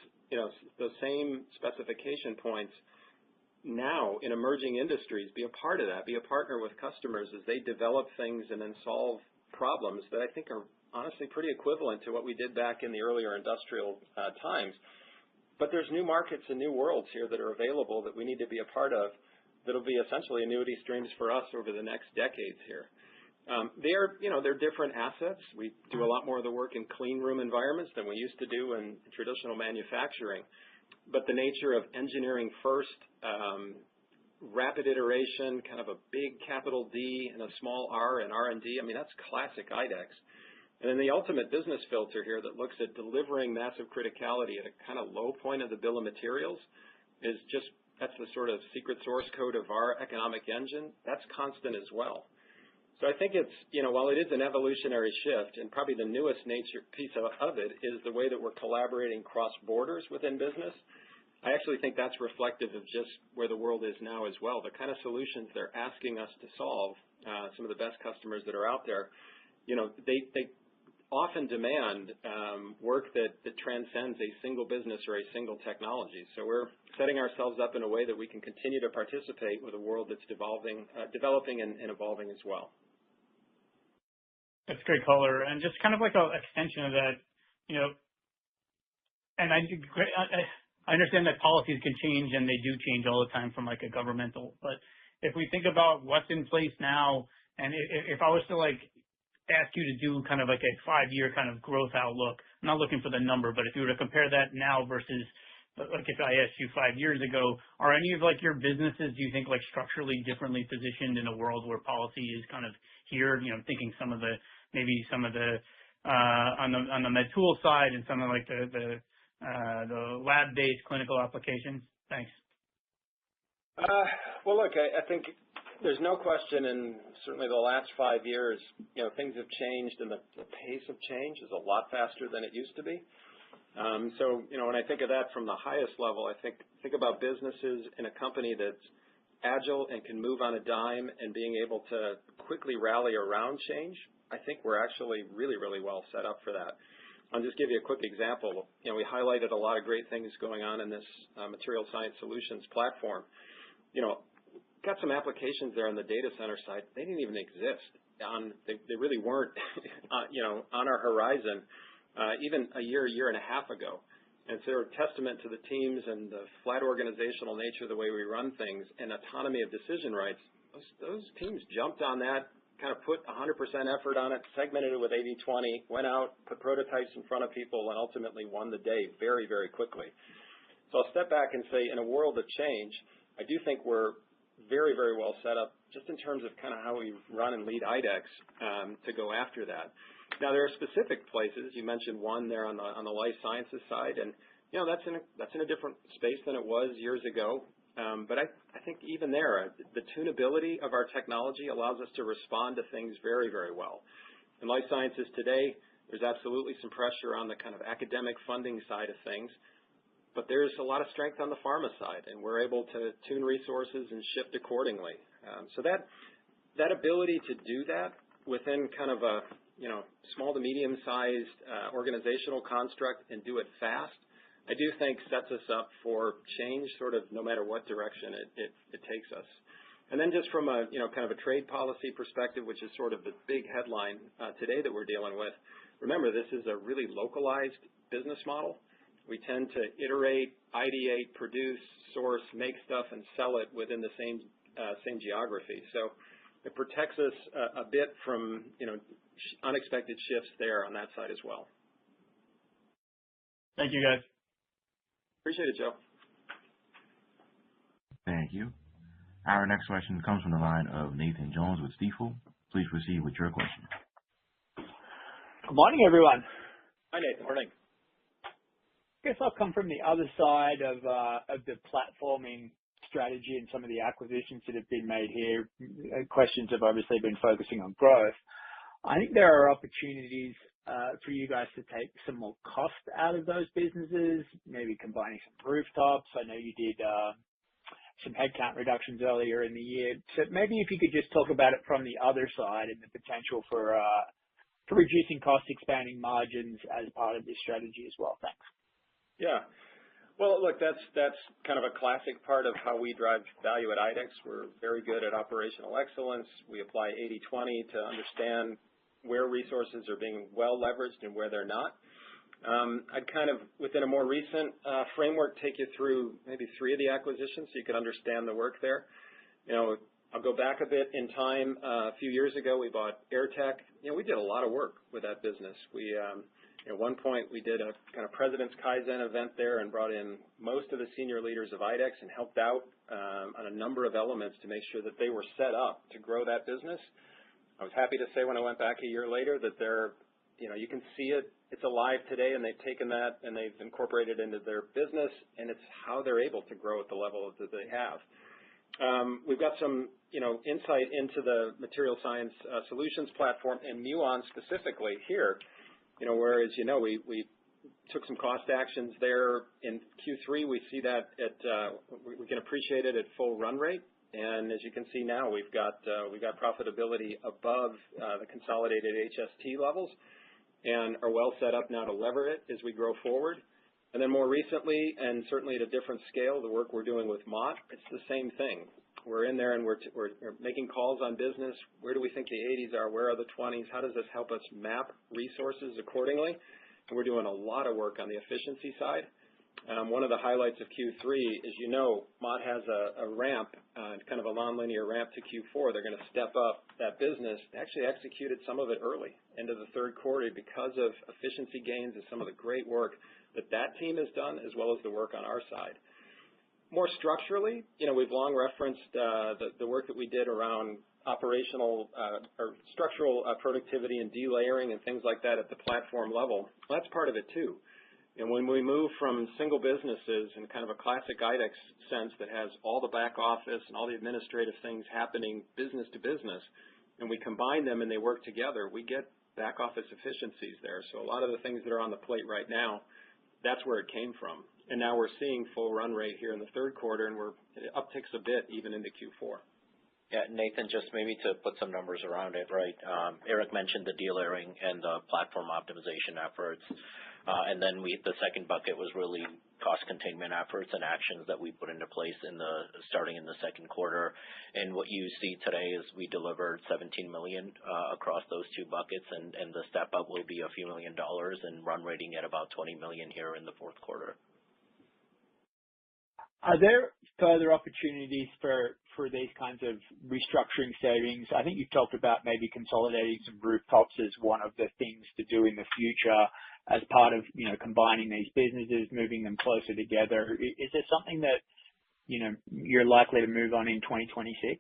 same specification points now in emerging industries, be a part of that, be a partner with customers as they develop things and then solve problems that I think are honestly pretty equivalent to what we did back in the earlier industrial times. But there's new markets and new worlds here that are available that we need to be a part of that'll be essentially annuity streams for us over the next decades here. They're different assets. We do a lot more of the work in clean room environments than we used to do in traditional manufacturing. But the nature of engineering first, rapid iteration, kind of a big capital D and a small R in R&D, I mean, that's classic IDEX. And then the ultimate business filter here that looks at delivering massive criticality at a kind of low point of the bill of materials is just, that's the sort of secret source code of our economic engine. That's constant as well. So I think it's, while it is an evolutionary shift, and probably the newest piece of it is the way that we're collaborating cross borders within business. I actually think that's reflective of just where the world is now as well. The kind of solutions they're asking us to solve, some of the best customers that are out there, they often demand work that transcends a single business or a single technology. So we're setting ourselves up in a way that we can continue to participate with a world that's developing and evolving as well. That's great color. And just kind of like an extension of that, and I understand that policies can change and they do change all the time from like a governmental, but if we think about what's in place now, and if I was to like ask you to do kind of like a 5-year kind of growth outlook, I'm not looking for the number, but if you were to compare that now versus like if I asked you 5 years ago, are any of like your businesses, do you think like structurally differently positioned in a world where policy is kind of here, thinking some of the on the med tool side and some of like the lab-based clinical applications? Thanks. Well, look, I think there's no question, and certainly the last 5 years, things have changed, and the pace of change is a lot faster than it used to be. So, when I think of that from the highest level, I think about businesses in a company that's agile and can move on a dime and being able to quickly rally around change. I think we're actually really, really well set up for that. I'll just give you a quick example. We highlighted a lot of great things going on in this Material Science Solutions platform. Got some applications there on the data center side. They didn't even exist. They really weren't, on our horizon, even a year and a half ago. And so they're a testament to the teams and the flat organizational nature of the way we run things and autonomy of decision rights. Those teams jumped on that, kind of put 100% effort on it, segmented it with 80/20, went out, put prototypes in front of people, and ultimately won the day very, very quickly. So I'll step back and say, in a world of change, I do think we're very, very well set up just in terms of kind of how we run and lead IDEX to go after that. Now, there are specific places. You mentioned one there on the life sciences side, and that's in a different space than it was years ago. But I think even there, the tunability of our technology allows us to respond to things very, very well. In life sciences today, there's absolutely some pressure on the kind of academic funding side of things, but there's a lot of strength on the pharma side, and we're able to tune resources and shift accordingly. So that ability to do that within kind of a small to medium-sized organizational construct and do it fast, I do think sets us up for change, sort of no matter what direction it takes us. And then just from a kind of a trade policy perspective, which is sort of the big headline today that we're dealing with. Remember, this is a really localized business model. We tend to iterate, ideate, produce, source, make stuff, and sell it within the same geography. So it protects us a bit from unexpected shifts there on that side as well. Thank you, guys. Appreciate it, Joe. Thank you. Our next question comes from the line of Nathan Jones with Stifel. Please proceed with your question. Good morning, everyone. Hi, Nathan. Morning. I guess I'll come from the other side of the platforming strategy and some of the acquisitions that have been made here. Questions have obviously been focusing on growth. I think there are opportunities for you guys to take some more cost out of those businesses, maybe combining some rooftops. I know you did some headcount reductions earlier in the year. So maybe if you could just talk about it from the other side and the potential for reducing costs, expanding margins as part of this strategy as well. Thanks. Yeah. Well, look, that's kind of a classic part of how we drive value at IDEX. We're very good at operational excellence. We apply 80/20 to understand where resources are being well leveraged and where they're not. I'd kind of, within a more recent framework, take you through maybe 3 of the acquisitions so you can understand the work there. I'll go back a bit in time. A few years ago, we bought AirTech. We did a lot of work with that business. We at one point, we did a kind of President's Kaizen event there and brought in most of the senior leaders of IDEX and helped out on a number of elements to make sure that they were set up to grow that business. I was happy to say when I went back a year later that you can see it's alive today, and they've taken that and they've incorporated it into their business, and it's how they're able to grow at the level that they have. We've got some, insight into the material science solutions platform and Muon specifically here. Whereas, we took some cost actions there in Q3. We see that we can appreciate it at full run rate. And as you can see now, we've got profitability above the consolidated HST levels and are well set up now to lever it as we grow forward. And then more recently, and certainly at a different scale, the work we're doing with Mott, it's the same thing. We're in there and we're making calls on business. Where do we think the 80s are? Where are the 20s? How does this help us map resources accordingly? And we're doing a lot of work on the efficiency side. One of the highlights of Q3 is, Mott has a ramp, kind of a nonlinear ramp to Q4. They're going to step up that business. They actually executed some of it early into the third quarter because of efficiency gains and some of the great work that team has done, as well as the work on our side. More structurally, we've long referenced the work that we did around operational or structural productivity and delayering and things like that at the platform level. Well, that's part of it too. And when we move from single businesses in kind of a classic IDEX sense that has all the back office and all the administrative things happening business to business, and we combine them and they work together, we get back office efficiencies there. So a lot of the things that are on the plate right now, that's where it came from. And now we're seeing full run rate here in the third quarter, and it upticks a bit even into Q4. Yeah, Nathan, just maybe to put some numbers around it, right? Eric mentioned the delayering and the platform optimization efforts. And then the second bucket was really cost containment efforts and actions that we put into place starting in the second quarter. And what you see today is we delivered $17 million across those 2 buckets, and the step up will be a few $1 million and run rating at about $20 million here in the fourth quarter. Are there further opportunities for these kinds of restructuring savings? I think you've talked about maybe consolidating some rooftops as one of the things to do in the future as part of, combining these businesses, moving them closer together. Is there something that, you're likely to move on in 2026?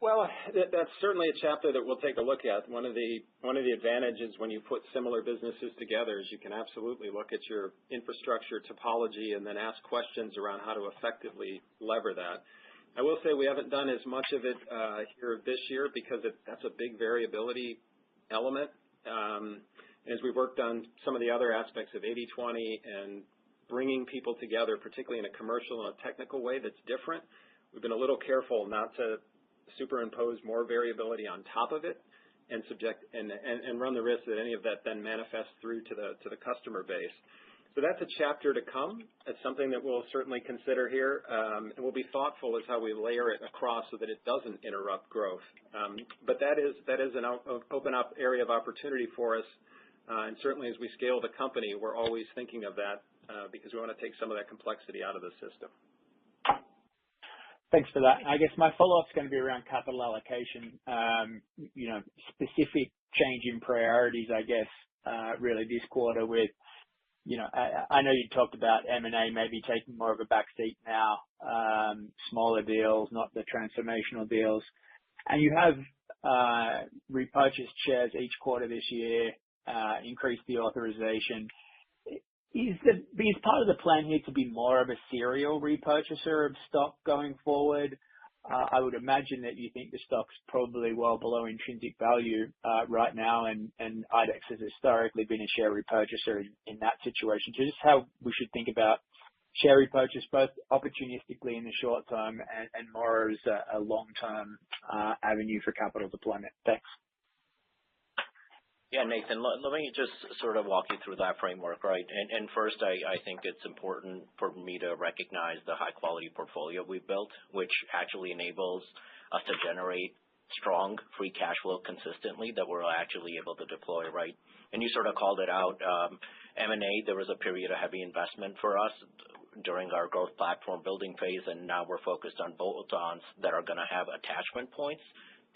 Well, that's certainly a chapter that we'll take a look at. One of the advantages when you put similar businesses together is you can absolutely look at your infrastructure topology and then ask questions around how to effectively lever that. I will say we haven't done as much of it here this year because that's a big variability element. As we worked on some of the other aspects of 80/20 and bringing people together, particularly in a commercial and a technical way that's different, we've been a little careful not to superimpose more variability on top of it and run the risk that any of that then manifests through to the customer base. So that's a chapter to come. It's something that we'll certainly consider here, and we'll be thoughtful as how we layer it across so that it doesn't interrupt growth. But that is an open up area of opportunity for us, and certainly as we scale the company, we're always thinking of that because we want to take some of that complexity out of the system. Thanks for that. I guess my follow-up is going to be around capital allocation. Specific change in priorities, I guess, really this quarter with. I know you talked about M&A maybe taking more of a backseat now, smaller deals, not the transformational deals. And you have repurchased shares each quarter this year, increased the authorization. Is part of the plan here to be more of a serial repurchaser of stock going forward? I would imagine that you think the stock's probably well below intrinsic value right now, and IDEX has historically been a share repurchaser in that situation. So just how we should think about share repurchase, both opportunistically in the short term and more as a long-term avenue for capital deployment. Thanks. Yeah, Nathan, let me just sort of walk you through that framework, right? And first, I think it's important for me to recognize the high-quality portfolio we've built, which actually enables us to generate strong free cash flow consistently that we're actually able to deploy, right? And you sort of called it out. M&A, there was a period of heavy investment for us during our growth platform building phase, and now we're focused on bolt-ons that are going to have attachment points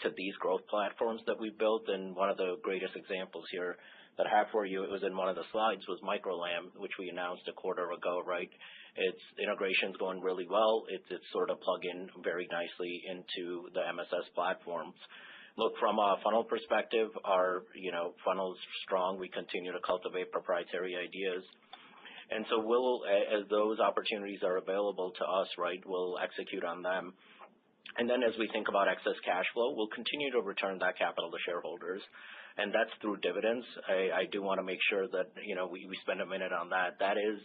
to these growth platforms that we built. And one of the greatest examples here that I have for you, it was in one of the slides, was MicroLam, which we announced a quarter ago, right? Its integration's going really well. It's sort of plug in very nicely into the MSS platforms. Look, from a funnel perspective, our funnel's strong. We continue to cultivate proprietary ideas. And so as those opportunities are available to us, right, we'll execute on them. And then as we think about excess cash flow, we'll continue to return that capital to shareholders, and that's through dividends. I do want to make sure that we spend a minute on that. That is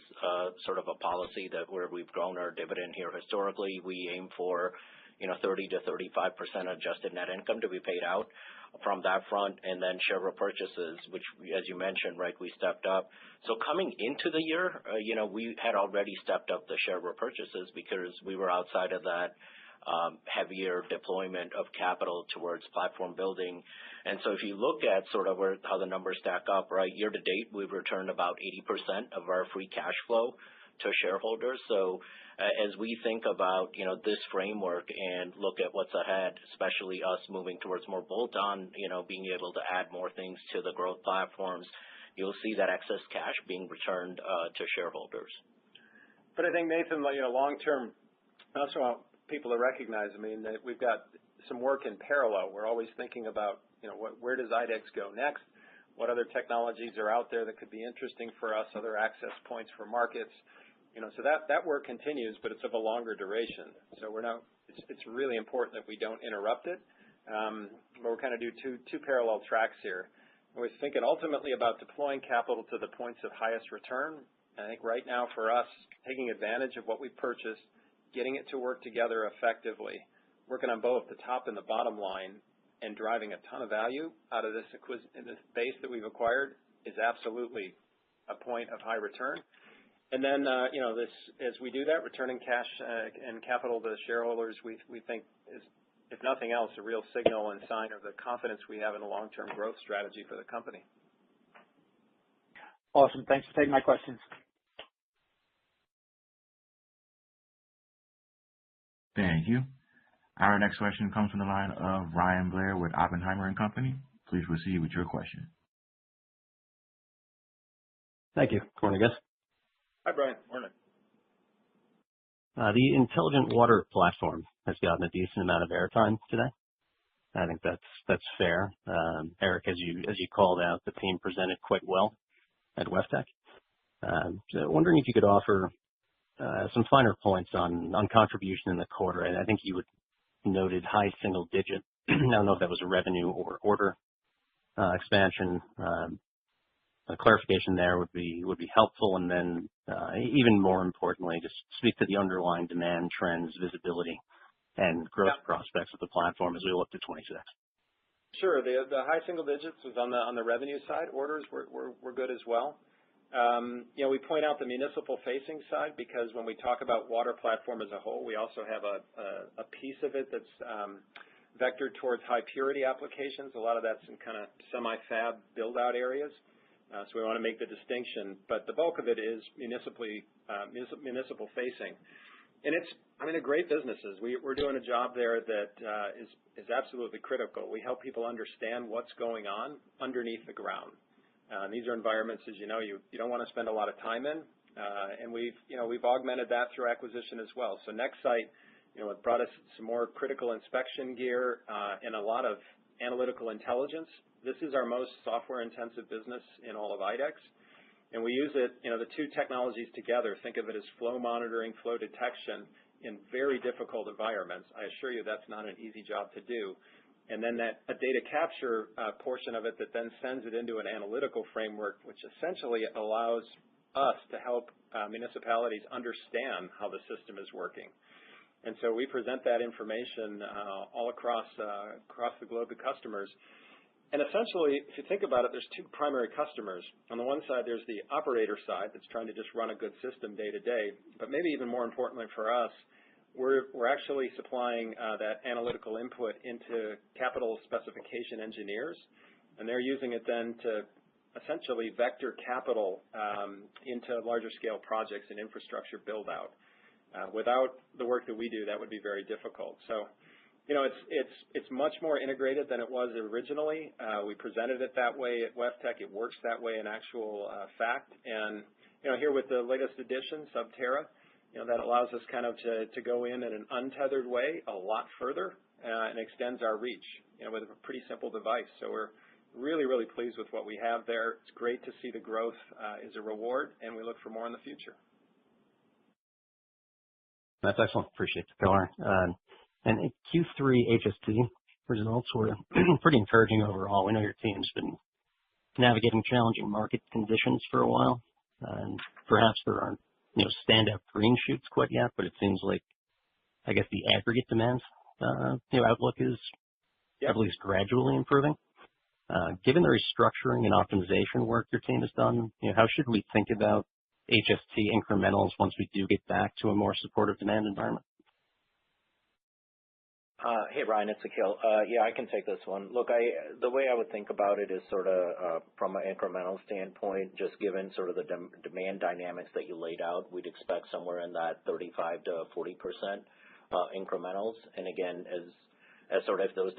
sort of a policy that where we've grown our dividend here historically. We aim for 30 to 35% adjusted net income to be paid out from that front, and then share repurchases, which, as you mentioned, right, we stepped up. So coming into the year, we had already stepped up the share repurchases because we were outside of that heavier deployment of capital towards platform building. And so if you look at sort of how the numbers stack up, right, year to date, we've returned about 80% of our free cash flow to shareholders. So as we think about, this framework and look at what's ahead, especially us moving towards more bolt-on, being able to add more things to the growth platforms, you'll see that excess cash being returned to shareholders. But I think, Nathan, long term, I also want people to recognize, that we've got some work in parallel. We're always thinking about, where does IDEX go next? What other technologies are out there that could be interesting for us, other access points for markets? So that work continues, but it's of a longer duration. So it's really important that we don't interrupt it. But we're kind of do two parallel tracks here. We're thinking ultimately about deploying capital to the points of highest return. I think right now for us, taking advantage of what we purchased, getting it to work together effectively, working on both the top and the bottom line, and driving a ton of value out of this base that we've acquired is absolutely a point of high return. And then, as we do that, returning cash and capital to shareholders, we think is, if nothing else, a real signal and sign of the confidence we have in a long-term growth strategy for the company. Awesome. Thanks for taking my questions. Thank you. Our next question comes from the line of Ryan Blair with Oppenheimer & Company. Please proceed with your question. Thank you. Good morning, guys. Hi, Brian. Morning. The intelligent water platform has gotten a decent amount of airtime today. I think that's fair. Eric, as you called out, the team presented quite well at WEFTEC. So wondering if you could offer some finer points on contribution in the quarter. And I think you noted high single digit. I don't know if that was a revenue or order expansion. A clarification there would be helpful. And then even more importantly, just speak to the underlying demand trends, visibility, and growth prospects of the platform as we look to 26. Sure. The high single digits was on the revenue side. Orders were good as well. We point out the municipal facing side because when we talk about water platform as a whole, we also have a piece of it that's vectored towards high purity applications. A lot of that's in kind of semi-fab build-out areas. So we want to make the distinction. But the bulk of it is municipal facing. And it's, they're great businesses. We're doing a job there that is absolutely critical. We help people understand what's going on underneath the ground. These are environments, as you know, you don't want to spend a lot of time in. And we've augmented that through acquisition as well. So NextSite, it brought us some more critical inspection gear and a lot of analytical intelligence. This is our most software-intensive business in all of IDEX. And we use it, the two technologies together. Think of it as flow monitoring, flow detection in very difficult environments. I assure you that's not an easy job to do. And then a data capture portion of it that then sends it into an analytical framework, which essentially allows us to help municipalities understand how the system is working. And so we present that information all across the globe to customers. And essentially, if you think about it, there's two primary customers. On the one side, there's the operator side that's trying to just run a good system day to day. But maybe even more importantly for us, we're actually supplying that analytical input into capital specification engineers. And they're using it then to essentially vector capital into larger scale projects and infrastructure build out. Without the work that we do, that would be very difficult. So it's much more integrated than it was originally. We presented it that way at WEFTEC. It works that way in actual fact. And here with the latest edition, Subterra, that allows us kind of to go in an untethered way a lot further and extends our reach, with a pretty simple device. So we're really, really pleased with what we have there. It's great to see the growth is a reward, and we look for more in the future. That's excellent. Appreciate the color. And in Q3 HST results were pretty encouraging overall. We know your team's been navigating challenging market conditions for a while, and perhaps there aren't standout green shoots quite yet, but it seems like, I guess, the aggregate demand outlook is at least gradually improving. Given the restructuring and optimization work your team has done, how should we think about HST incrementals once we do get back to a more supportive demand environment? Hey, Ryan, it's Akhil. Yeah, I can take this one. Look, the way I would think about it is sort of from an incremental standpoint, just given sort of the demand dynamics that you laid out, we'd expect somewhere in that 35 to 40% incrementals. And again, as sort of if those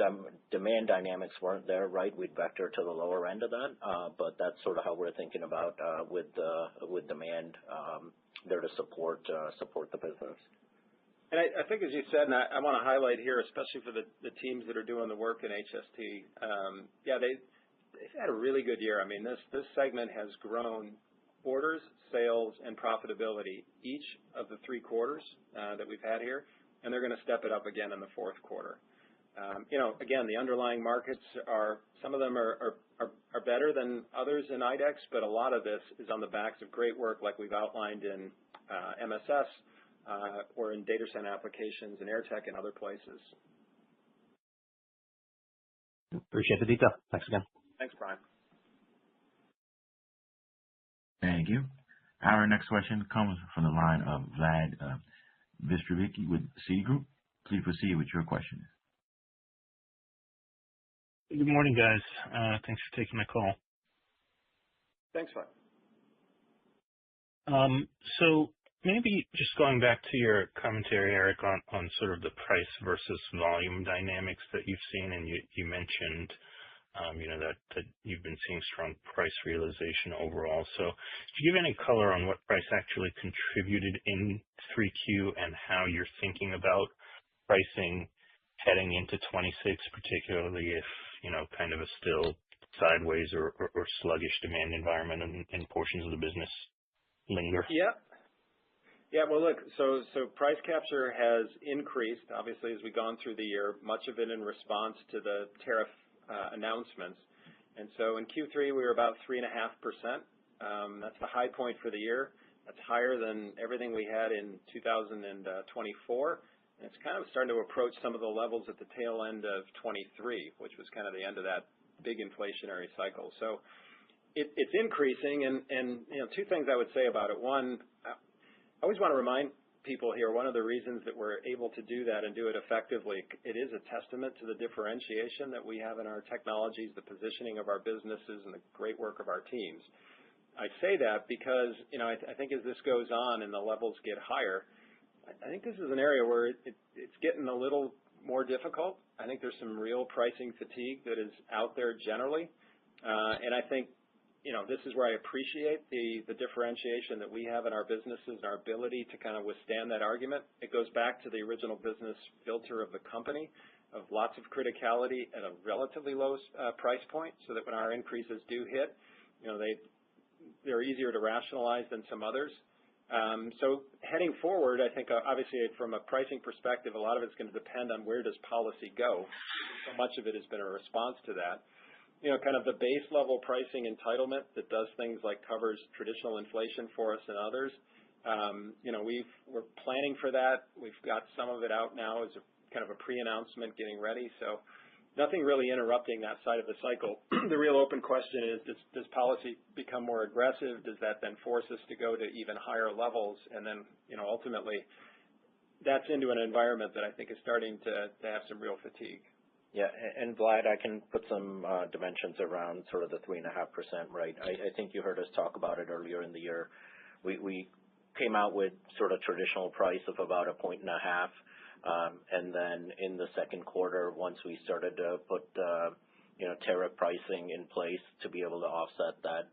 demand dynamics weren't there, right, we'd vector to the lower end of that. But that's sort of how we're thinking about with demand there to support the business. And I think, as you said, and I want to highlight here, especially for the teams that are doing the work in HST, they've had a really good year. This segment has grown orders, sales, and profitability each of the 3 quarters that we've had here, and they're going to step it up again in the fourth quarter. Again, the underlying markets some of them are better than others in IDEX, but a lot of this is on the backs of great work like we've outlined in MSS, or in data center applications in AirTech and other places. Appreciate the detail. Thanks again. Thanks, Brian. Thank you. Our next question comes from the line of Vlad Vistrovicki with Citigroup. Please proceed with your question. Good morning, guys. Thanks for taking my call. Thanks, Vlad. So maybe just going back to your commentary, Eric, on sort of the price versus volume dynamics that you've seen, and you mentioned, that you've been seeing strong price realization overall. So could you give any color on what price actually contributed in 3Q and how you're thinking about pricing heading into 26, particularly if, kind of a still sideways or sluggish demand environment in portions of the business linger? Yeah, well, look, so price capture has increased, obviously, as we've gone through the year, much of it in response to the tariff announcements. And so in Q3, we were about 3.5%. That's the high point for the year. That's higher than everything we had in 2024. It's kind of starting to approach some of the levels at the tail end of 23, which was kind of the end of that big inflationary cycle. So it's increasing, and two things I would say about it. One, I always want to remind people here, one of the reasons that we're able to do that and do it effectively, it is a testament to the differentiation that we have in our technologies, the positioning of our businesses, and the great work of our teams. I say that because, I think as this goes on and the levels get higher, I think this is an area where it's getting a little more difficult. I think there's some real pricing fatigue that is out there generally. And I think, this is where I appreciate the differentiation that we have in our businesses and our ability to kind of withstand that argument. It goes back to the original business filter of the company of lots of criticality at a relatively low price point, so that when our increases do hit, they're easier to rationalize than some others. So heading forward, I think obviously from a pricing perspective, a lot of it's going to depend on where does policy go. So much of it has been a response to that. Kind of the base level pricing entitlement that does things like covers traditional inflation for us and others. We're planning for that. We've got some of it out now as a kind of a pre-announcement getting ready. So nothing really interrupting that side of the cycle. The real open question is, does policy become more aggressive? Does that then force us to go to even higher levels? And then, ultimately, that's into an environment that I think is starting to have some real fatigue. Yeah, and Vlad, I can put some dimensions around sort of the 3.5%, right? I think you heard us talk about it earlier in the year. We came out with sort of traditional price of about 1.5%. And then in the second quarter, once we started to put, tariff pricing in place to be able to offset that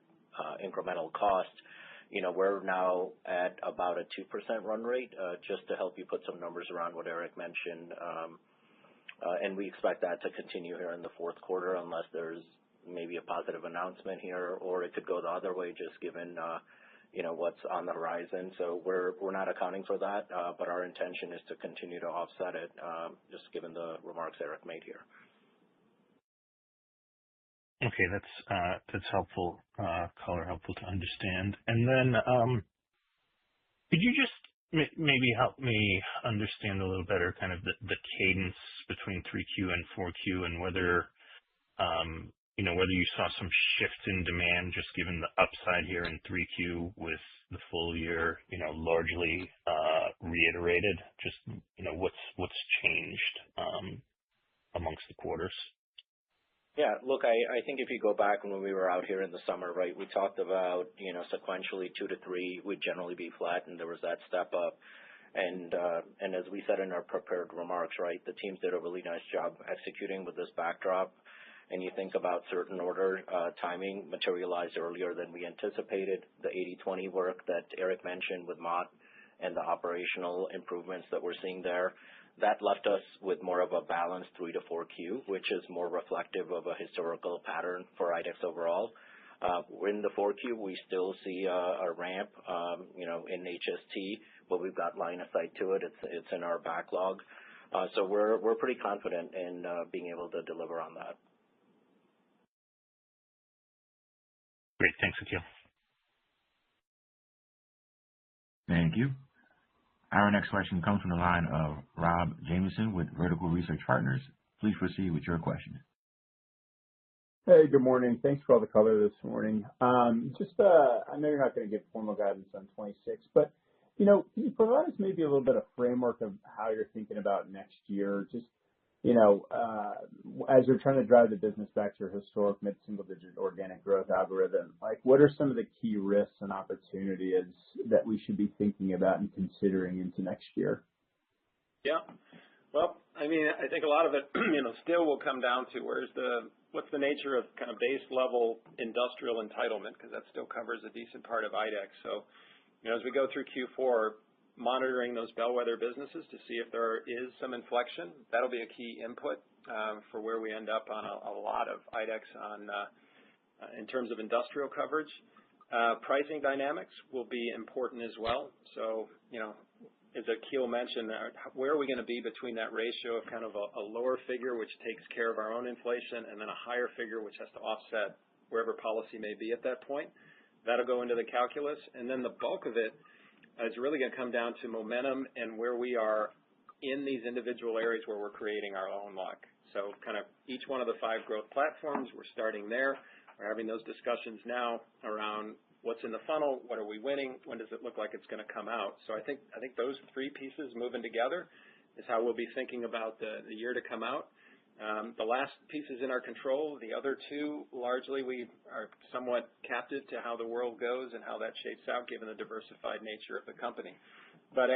incremental cost, we're now at about a 2% run rate, just to help you put some numbers around what Eric mentioned. And we expect that to continue here in the fourth quarter unless there's maybe a positive announcement here, or it could go the other way just given what's on the horizon. So we're not accounting for that, but our intention is to continue to offset it, just given the remarks Eric made here. Okay, that's helpful, color, helpful to understand. And then could you just maybe help me understand a little better kind of the cadence between 3Q and 4Q, and whether you saw some shift in demand just given the upside here in 3Q with the full year, largely reiterated, just, what's changed amongst the quarters? Yeah, look, I think if you go back when we were out here in the summer, right, we talked about, sequentially 2 to 3 would generally be flat, and there was that step up. And as we said in our prepared remarks, right, the teams did a really nice job executing with this backdrop. And you think about certain order timing materialized earlier than we anticipated, the 80/20 work that Eric mentioned with Mott and the operational improvements that we're seeing there. That left us with more of a balanced 3 to 4Q, which is more reflective of a historical pattern for IDEX overall. In the 4Q, we still see a ramp, in HST, but we've got line of sight to it. It's in our backlog. So we're pretty confident in being able to deliver on that. Great. Thanks, Akil. Thank you. Our next question comes from the line of Rob Jamieson with Vertical Research Partners. Please proceed with your question. Hey, good morning. Thanks for all the color this morning. I know you're not going to give formal guidance on 26, but, can you provide us maybe a little bit of framework of how you're thinking about next year? Just, as you're trying to drive the business back to your historic mid-single-digit organic growth algorithm, like what are some of the key risks and opportunities that we should be thinking about and considering into next year? Yeah. Well, I think a lot of it, still will come down to what's the nature of kind of base level industrial entitlement, because that still covers a decent part of IDEX. So, as we go through Q4, monitoring those bellwether businesses to see if there is some inflection, that'll be a key input for where we end up on a lot of IDEX in terms of industrial coverage. Pricing dynamics will be important as well. So, as Akil mentioned, where are we going to be between that ratio of kind of a lower figure, which takes care of our own inflation, and then a higher figure, which has to offset wherever policy may be at that point? That'll go into the calculus. And then the bulk of it is really going to come down to momentum and where we are in these individual areas where we're creating our own luck. So kind of each one of the 5 growth platforms, we're starting there. We're having those discussions now around what's in the funnel, what are we winning, when does it look like it's going to come out. So I think those 3 pieces moving together is how we'll be thinking about the year to come out. The last piece is in our control. The other 2, largely, we are somewhat captive to how the world goes and how that shapes out, given the diversified nature of the company. But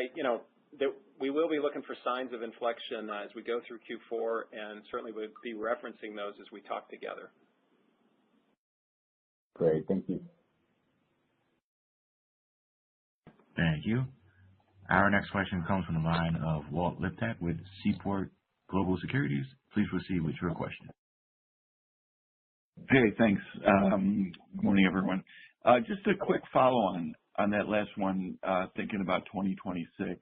we will be looking for signs of inflection as we go through Q4, and certainly we'll be referencing those as we talk together. Great, thank you. Thank you. Our next question comes from the line of Walt Liptak with Seaport Global Securities. Please proceed with your question. Hey, thanks. Good morning, everyone. Just a quick follow-on on that last one, thinking about 2026.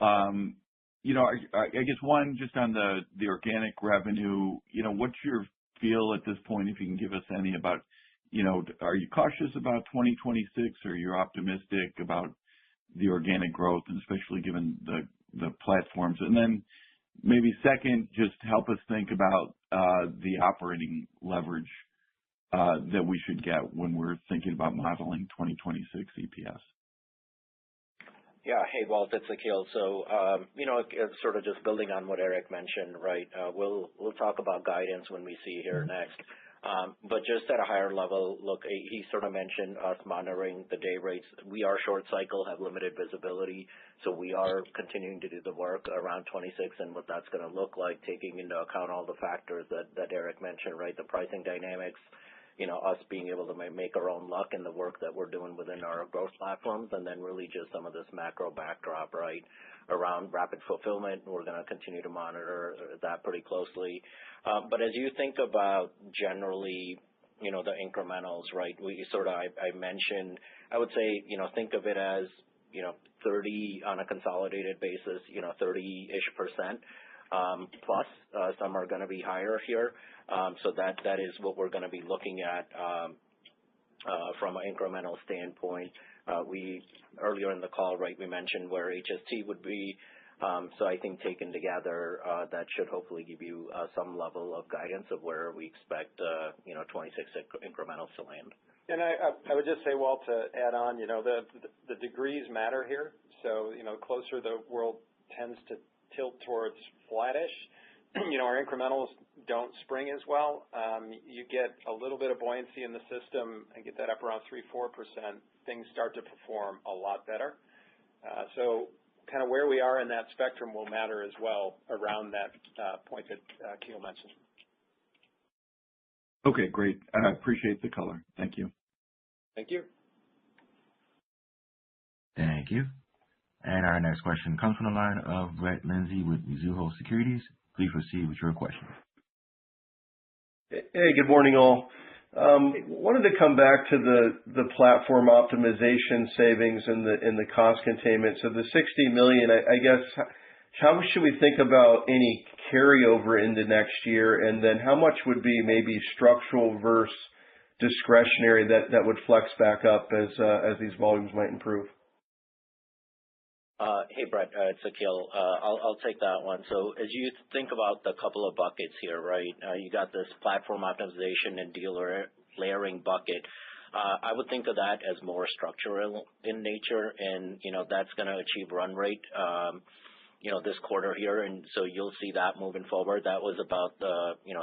I guess one, just on the organic revenue, what's your feel at this point, if you can give us any about, are you cautious about 2026, or you're optimistic about the organic growth, and especially given the platforms? And then maybe second, just help us think about the operating leverage that we should get when we're thinking about modeling 2026 EPS. Yeah. Hey, Walt, it's Akhil. So, sort of just building on what Eric mentioned, right? We'll talk about guidance when we see here next. But just at a higher level, look, he sort of mentioned us monitoring the day rates. We are short cycle, have limited visibility, so we are continuing to do the work around 26 and what that's going to look like, taking into account all the factors that Eric mentioned, right? The pricing dynamics, us being able to make our own luck in the work that we're doing within our growth platforms, and then really just some of this macro backdrop, right, around rapid fulfillment. We're going to continue to monitor that pretty closely. But as you think about generally, the incrementals, right, I mentioned, I would say, think of it as, 30 on a consolidated basis, 30-ish%. Plus, some are going to be higher here. So that is what we're going to be looking at from an incremental standpoint. We earlier in the call, right, we mentioned where HST would be. So I think taken together, that should hopefully give you some level of guidance of where we expect 26 incrementals to land. And I would just say, Walt, to add on, the degrees matter here. So the closer the world tends to tilt towards flattish, our incrementals don't spring as well. You get a little bit of buoyancy in the system and get that up around 3-4%. Things start to perform a lot better. So kind of where we are in that spectrum will matter as well around that point that Akhil mentioned. Okay, great. I appreciate the color. Thank you. Thank you. Thank you. And our next question comes from the line of Brett Lindsey with Mizuho Securities. Please proceed with your question. Hey, good morning, all. Wanted to come back to the platform optimization savings and the cost containment. So the $60 million, I guess, how should we think about any carryover into next year? And then how much would be maybe structural versus discretionary that would flex back up as these volumes might improve? Hey, Brett, it's Akhil. I'll take that one. So as you think about the couple of buckets here, right, you got this platform optimization and dealer layering bucket. I would think of that as more structural in nature, and, that's going to achieve run rate, this quarter here. And so you'll see that moving forward. That was about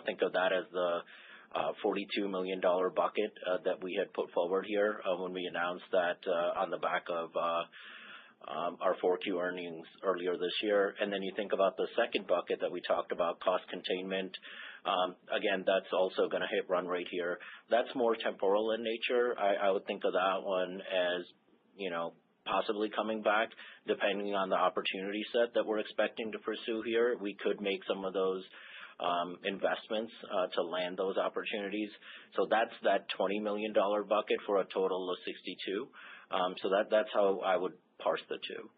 think of that as the $42 million bucket that we had put forward here when we announced that on the back of our 4Q earnings earlier this year. And then you think about the second bucket that we talked about, cost containment. Again, that's also going to hit run rate here. That's more temporal in nature. I would think of that one as, possibly coming back, depending on the opportunity set that we're expecting to pursue here. We could make some of those investments to land those opportunities. So that's that $20 million bucket for a total of 62. So that's how I would parse the two.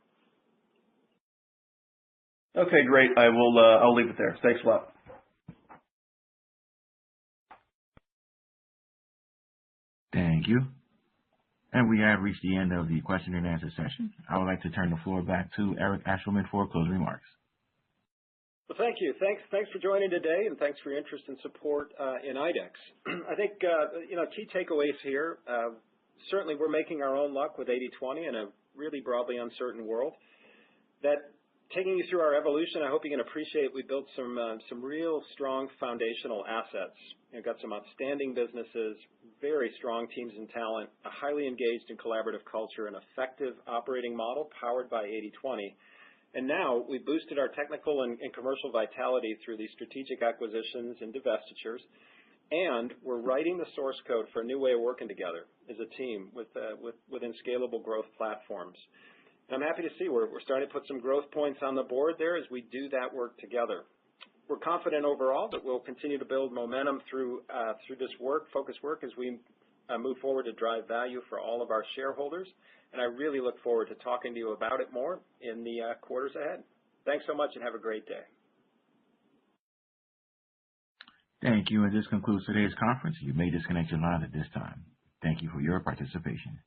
Okay, great. I'll leave it there. Thanks a lot. Thank you. And we have reached the end of the question and answer session. I would like to turn the floor back to Eric Ashelman for closing remarks. Well, thank you. Thanks for joining today, and thanks for your interest and support in IDEX. I think key takeaways here. Certainly, we're making our own luck with 80/20 in a really broadly uncertain world. That taking you through our evolution, I hope you can appreciate we built some real strong foundational assets. We've got some outstanding businesses, very strong teams and talent, a highly engaged and collaborative culture, an effective operating model powered by 80/20. And now we've boosted our technical and commercial vitality through these strategic acquisitions and divestitures. And we're writing the source code for a new way of working together as a team within scalable growth platforms. And I'm happy to see we're starting to put some growth points on the board there as we do that work together. We're confident overall that we'll continue to build momentum through this focused work, as we move forward to drive value for all of our shareholders. And I really look forward to talking to you about it more in the quarters ahead. Thanks so much and have a great day. Thank you. And this concludes today's conference. You may disconnect your line at this time. Thank you for your participation.